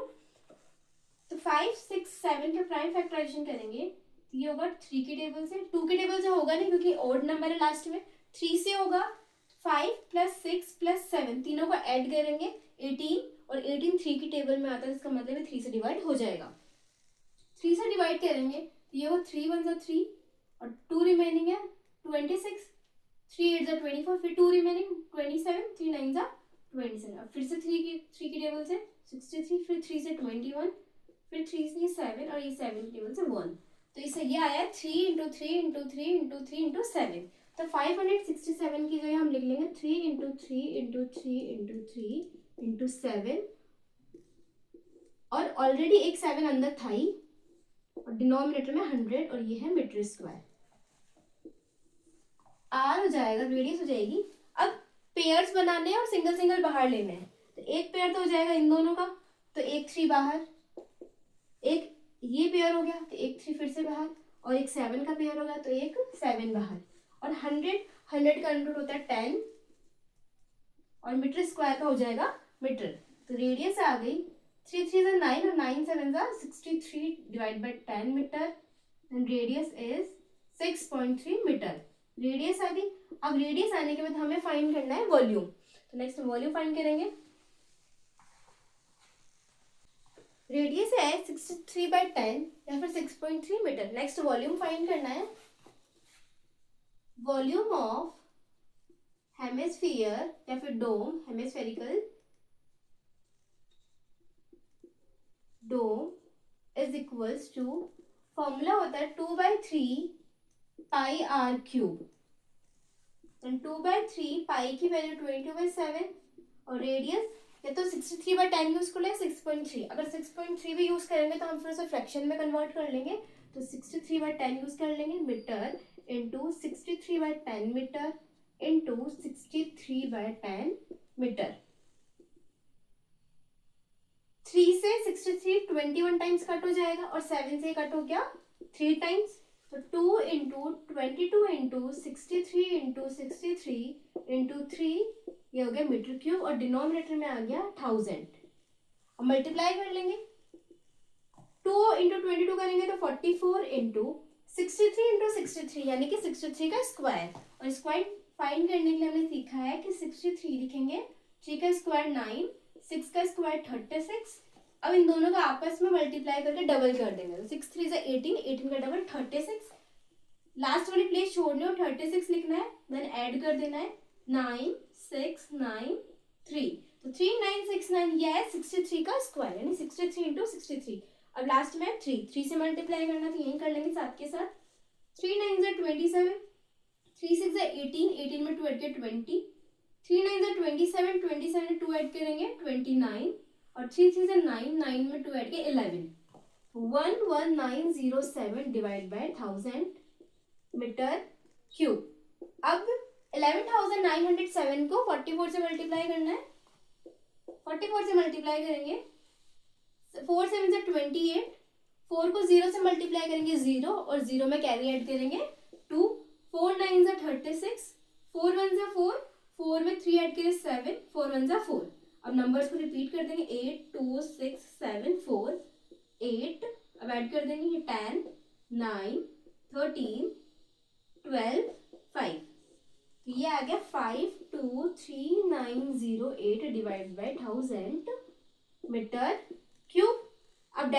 तो 567 का प्राइम फैक्टराइजेशन करेंगे ये होगा 3 की टेबल से, 2 की टेबल से होगा नहीं क्योंकि ऑड नंबर है लास्ट में, 3 से होगा, 5 + 6 + 7 तीनों को ऐड करेंगे 18, और 18 3 की टेबल में आता है, इसका मतलब 3 से डिवाइड हो जाएगा। 3 से डिवाइड करेंगे तो ये होगा 3 × 1 3 और 2 रिमेनिंग है 26, 3 × 8 = 24, फिर 2 रिमेनिंग 27, 3 × 9 = 27, अब फिर से 3 की टेबल से 63, फिर 3 से 21, फिर 3 से 7 और ये 7 की टेबल से 1, तो इसे ये आया 3 × 3 × 3 × 3 × 7, तो 567 की जगह हम लिख लेंगे 3 × 3 × 3 × 3 × 7, और ऑलरेडी एक 7 अंदर था ही और डिनोमिनेटर में 100 और ये है मीटर स्क्वायर। r हो जाएगा, रेडियस हो जाएगी। अब पेयर्स बनाने हैं और सिंगल सिंगल बाहर लेने हैं। तो एक पेयर तो हो जाएगा इन दोनों का, तो एक 3 बाहर, एक ये पेयर हो गया तो एक 3 फिर से बाहर, और एक 7 का पेयर हो गया तो एक 7 बाहर। और 100 का अंडर होता है 10, और मीटर स्क्वायर का हो जाएगा मीटर। तो रेडियस आ गई 3 3 9 और 9 7 63 divide by 10 metre, and radius is 6.3 metre. Radius आ गई। अब रेडियस आने के बाद हमें फाइंड करना है वॉल्यूम। तो नेक्स्ट वॉल्यूम फाइंड करेंगे। रेडियस है 63/10 या फिर 6.3 मीटर। नेक्स्ट वॉल्यूम फाइंड करना है। वॉल्यूम ऑफ हेमिस्फीयर या फिर dome, hemispherical dome is equals to, formula होता है 2/3 पाई आर क्यूब। 2/3 पाई की वैल्यू 22/7, और रेडियस या तो 63/10 यूज कर ले 6.3। अगर 6.3 भी यूज करेंगे तो हम फिर उसे फ्रैक्शन में कन्वर्ट कर लेंगे, तो 63/10 यूज कर लेंगे। Metre into 63/10 metre into 63/10 metre. 3 से 63 21 टाइम्स कट हो जाएगा, और 7 से कट हो गया 3 टाइम्स। तो 2 इंटू 22 इंटू 63 इंटू 63 इंटू 3, ये हो गया मीटर क्यूब, और डिनोमिनेटर में आ गया 1000। अब मल्टीप्लाई कर लेंगे। 2 इंटू 22 करेंगे तो 44 इंटू 63 इंटू 63 यानी कि 63 का स्क्वायर। और स्क्वायर फाइंड करने के लिए हमने सीखा है कि 63 लिखेंगे, 3 का स्क्वायर 9, 6 का स्क्वायर 36। अब इन दोनों का आपस में मल्टीप्लाई करके डबल कर देंगे, तो 6 3 18, 18 का डबल 36। लास्ट वाली प्लेस छोड़नी हो 36 लिखना है, देन ऐड कर देना है 9 6 9 3, तो 3969 ये है 63 का स्क्वायर, यानी 63 इंटू 63। अब लास्ट में 3 से मल्टीप्लाई करना, तो यही कर लेंगे साथ के साथ। 3 9 27, 3 6 18, 18 में 2 ऐड के 20, 3 9 27, 27 में 2 ऐड करेंगे 29, और 3 3 9, 9 में 2 ऐड के 11। 11907 डिवाइड बाय 1000 मीटर क्यूब। अब 11,907 को 44 से मल्टीप्लाई करना है। 44 से मल्टीप्लाई करेंगे, 4 7 से 28, 4 को 0 से मल्टीप्लाई करेंगे 0, और 0 में कैरी ऐड करेंगे 2, 4 9 से 36, 4 1 से 4, 4 में 3 ऐड करें 7, 4 1 से 4। अब नंबर्स को रिपीट कर देंगे 8 2 6 7 4 8। अब ऐड कर देंगे ये 10 9 13 12 5। तो ये आ गया 523,908 डिवाइड बाई 1000 मीटर क्यूब। अब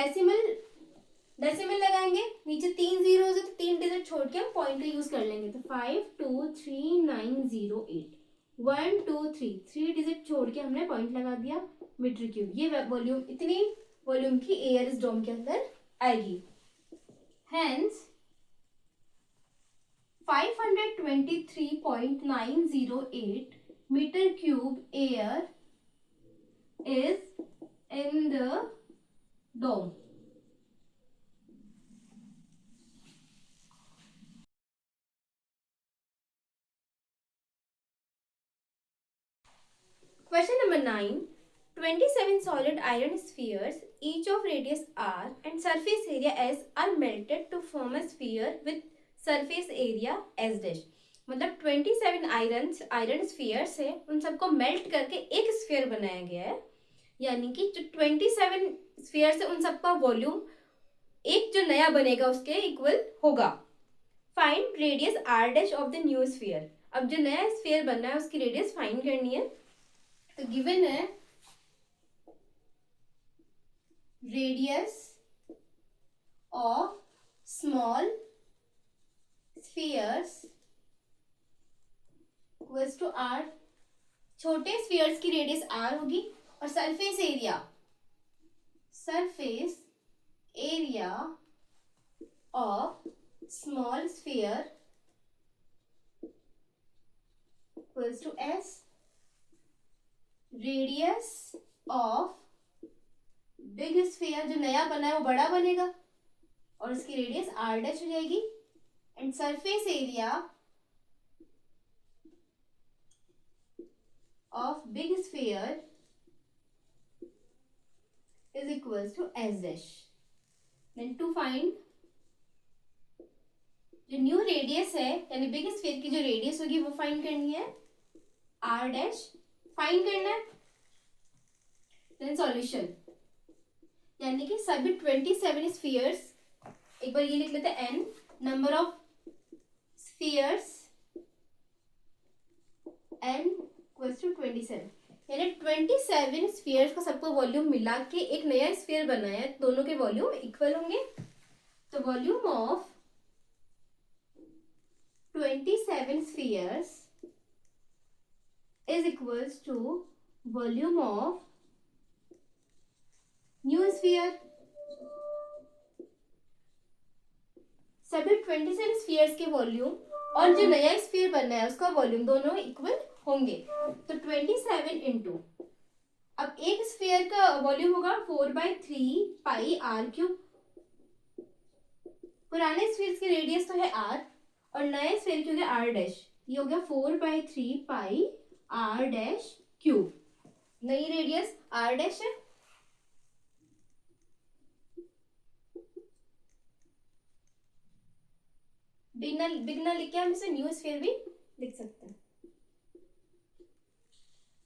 डेसिमल लगाएंगे, नीचे 3 जीरो है तो 3 डिजिट छोड़ के हम पॉइंट का यूज कर लेंगे, तो 523,908 1 2 3 3 डिजिट छोड़ के हमने पॉइंट लगा दिया मीटर क्यूब। ये वॉल्यूम, इतनी वॉल्यूम की एयर इस डोम के अंदर आएगी। Hence 523.908 meter cube air is in the dome. Question number 9. 27 solid iron spheres, each of radius r and surface area s, are melted to form a sphere with surface area S dash. मतलब 27 iron spheres है, उन सबको melt करके एक sphere बनाया गया है, यानी कि जो 27 स्फीयर्स है उन सबका वॉल्यूम एक जो नया बनेगा उसके इक्वल होगा। Find radius r dash of the new sphere. अब जो नया स्फीयर बन रहा है उसकी रेडियस फाइंड करनी है। तो गिवन है radius of small spheres equals to r. छोटे स्फीयर्स की रेडियस आर होगी, और surface area of small sphere equals to s. Radius of big sphere, जो नया बना है वो बड़ा बनेगा, और उसकी रेडियस आर डैश हो जाएगी। And surface area of big sphere is equals to S dash. Then to find जो न्यू रेडियस है यानी बिग स्फीयर की जो रेडियस होगी वो फाइंड करनी है, आर डैश फाइंड करना है. देन सॉल्यूशन यानी कि सभी 27 स्फीयर्स, एक बार ये लिख लेते हैं n number of spheres n equals to 27, यानी 27 स्फीयर्स का सबको वॉल्यूम मिला के एक नया स्फीयर बनाया है, दोनों के वॉल्यूम इक्वल होंगे. तो volume of 27 spheres is equals to volume of new sphere. सभी 27 स्फीयर्स के वॉल्यूम और जो नया स्फीयर बनना है उसका वॉल्यूम दोनों इक्वल होंगे. तो 27 इंटू, अब एक स्फीयर का वॉल्यूम होगा 4/3 पाई आर क्यूब. पुराने स्फीयर की रेडियस तो है आर और नए स्फीयर की हो गया आर डैश. ये हो गया 4/3 पाई आर डैश क्यूब. नई रेडियस आर डैश है. बिग ना लिख के हम इसे न्यू स्फीयर भी लिख सकते हैं.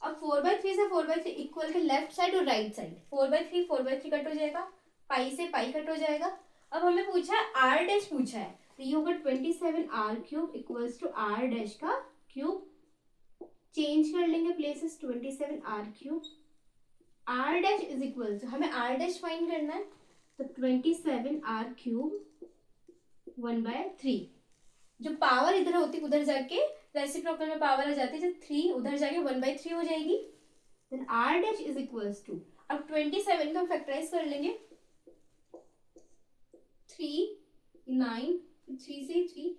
अब 4/3 से 4/3 इक्वल के लेफ्ट साइड और राइट साइड 4/3 कट हो जाएगा, पाई से पाई कट हो जाएगा. अब हमें पूछा है आर डैश पूछा है, तो ये होगा 27 r cube equals to r dash का क्यूब. चेंज कर लेंगे places, 27 r cube r dash is equal to, हमें आर डैश फाइंड करना है, तो 27 आर क्यूब 1/3. जो पावर इधर होती है उधर जाके रेसिप्रोकल में पावर आ जाती है, जब 3 उधर जाके 1/3 हो जाएगी. Then r dash is equals to, अब 27 को फैक्टराइज कर लेंगे, 3 9 3 से 3.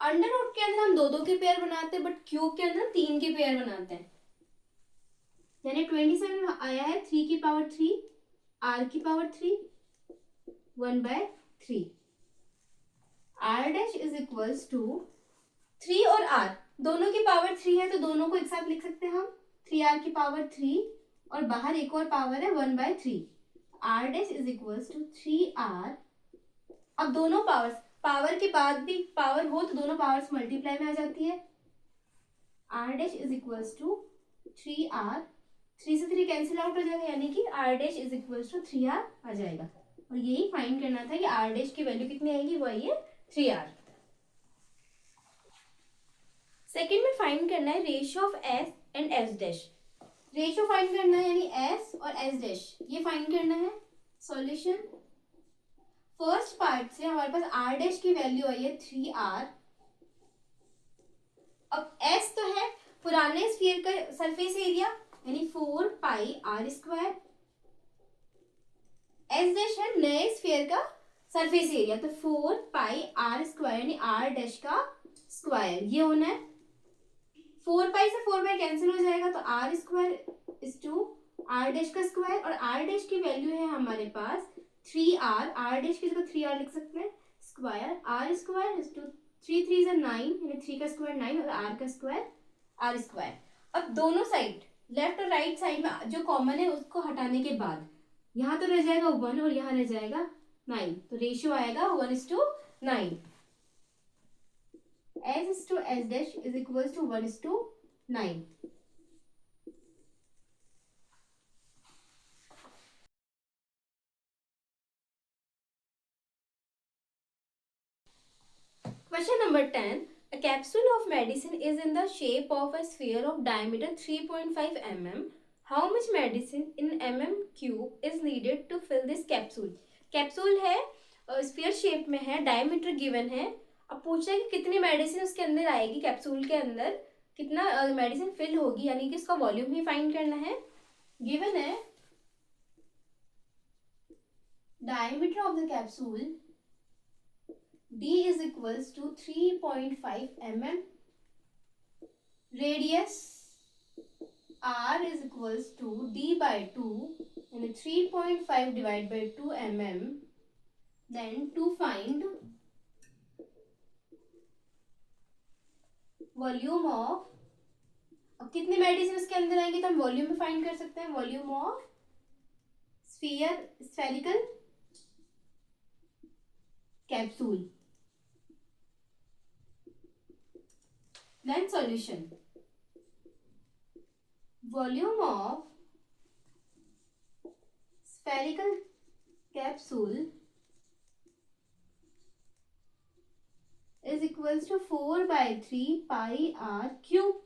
अंडर रूट के अंदर हम दो के पेयर बनाते हैं, बट क्यूब के अंदर 3 के पेयर बनाते हैं. यानी 27 आया है 3 की पावर 3 आर की power 3 1/3. R dash is equals to 3 और आर दोनों की पावर 3 है, तो दोनों को एक साथ लिख सकते हैं हम, 3r की पावर 3 और बाहर एक और पावर है 1/3. R dash is equals to 3r. अब दोनों पावर के बाद भी पावर हो तो दोनों पावर्स मल्टीप्लाई में आ जाती है. R dash is equals to 3r, 3 से 3 कैंसिल आउट हो जाएगा, यानी कि r dash is equals to 3r आ जाएगा. और यही फाइंड करना था कि आर डैश की वैल्यू कितनी आएगी, वो आई है 3r. सेकेंड में फाइंड करना है ratio of S and S dash. Ratio find करना है यानी एस और एस डैश ये फाइंड करना है. सॉल्यूशन फर्स्ट पार्ट से हमारे पास आर डैश की वैल्यू आई है 3r. अब एस तो है पुराने स्फीयर का सरफेस एरिया यानी 4 pi R square. S dash है नए स्फीयर का सरफेस एरिया, तो 4 पाई आर स्क्वायर यानी आर डैश का स्क्वायर. ये होना है 4 पाई से 4 पाई कैंसिल हो जाएगा, तो r square is to r dash का स्क्वायर. और आर डैश की वैल्यू है हमारे पास 3r. आर डैश की जगह 3r लिख सकते हैं. Square r square is to 3 3 9 यानी 3 का स्क्वायर 9 और r का स्क्वायर r स्क्वायर. अब दोनों साइड लेफ्ट और राइट साइड में जो कॉमन है उसको हटाने के बाद यहाँ तो रह जाएगा 1 और यहाँ रह जाएगा 9, तो रेशियो आएगा 1:9. S to S dash is equals to 1:9. Question number 10. A capsule of medicine is in the shape of a sphere of diameter 3.5 mm. How much medicine in mm cube is needed to fill this capsule? Capsule है sphere shape में है, diameter given है. अब पूछ रहा है कि कितनी मेडिसिन उसके अंदर आएगी, कैप्सूल के अंदर कितना मेडिसिन फिल होगी, यानी कि उसका वॉल्यूम भी फाइंड करना है. गिवन है diameter of the capsule D is equals to 3.5 mm. Radius R is equals to D by 2 and 3.5 divided by 2 mm. Then to find volume of अब कितने मेडिसिन इसके अंदर आएंगे तो हम वॉल्यूम में फाइंड कर सकते हैं, volume of spherical capsule. Then solution, volume of spherical capsule is equals to 4 by 3 pi r cube.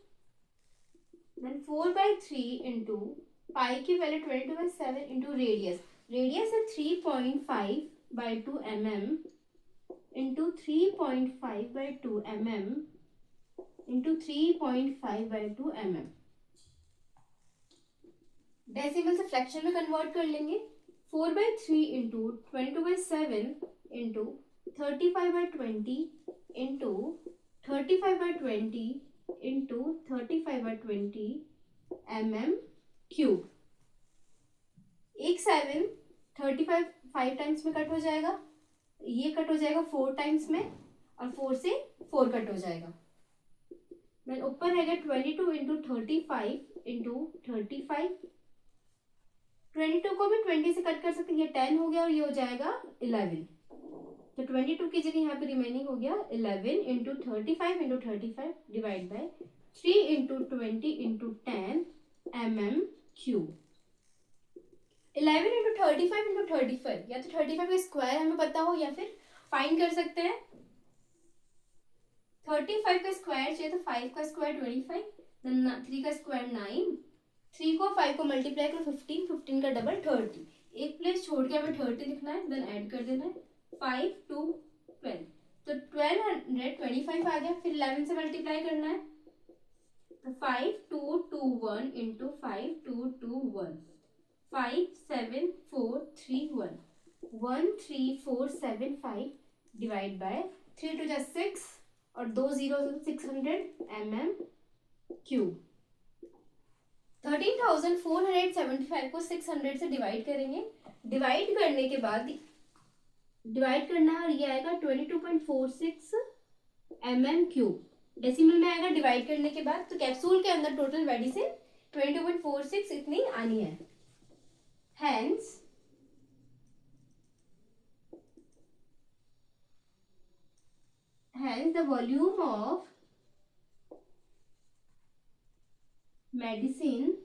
Then 4 by 3 into pi की वैल्यू 22/7 into radius. Radius है 3.5 by 2 mm into 3.5 by 2 mm into 3.5 by 2 mm. Decimal से fraction में convert कर लेंगे। 4/3 into 22/7 into 35/20 into 35/20 into 35/20 mm³ एक 7 35 5 times में cut हो जाएगा, ये कट हो जाएगा 4 टाइम्स में और 4 से 4 कट हो जाएगा। देन ऊपर रहेगा 22 इंटू 35 इंटू 35, 22 को भी 20 से कट कर सकते हैं, ये 10 हो गया और ये हो जाएगा 11। तो 22 की जगह यहाँ पे रिमेनिंग हो गया 11 into 35 into 35 divide by 3 into 20 into 10 mm³। 11 into 35 into 35, या तो 35 का स्क्वायर हमें पता हो या फिर फाइंड कर सकते हैं। 35 का स्क्वायर चाहिए तो 5 का स्क्वायर 25, 3 का स्क्वायर 9, 3 को 5 को मल्टीप्लाई करो 15, 15 का डबल 30, एक प्लेस छोड़ के हमें 30 लिखना है, देन ऐड कर देना है 5 2 12, तो 1225 आ गया। फिर 11 से मल्टीप्लाई करना है तो 5 2 2 1 इंटू 5 2 2 1, 5 7 4 3 1, 1 3 4 7 5 डिवाइड बाय 3 2 6 और 2 0 600 mm³। 13,475 को 600 से डिवाइड करेंगे, डिवाइड करने के बाद डिवाइड करना है और ये आएगा 22.46 mm³। डेसिमल में आएगा डिवाइड करने के बाद, तो कैप्सूल के अंदर टोटल मेडिसिन 22.46 इतनी आनी है। Hence the volume of medicine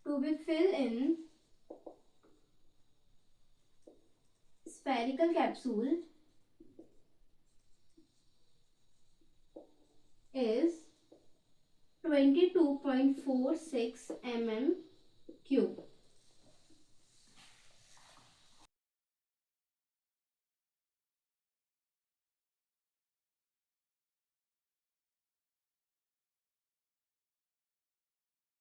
to be filled in spherical capsule is 22.46 mm³।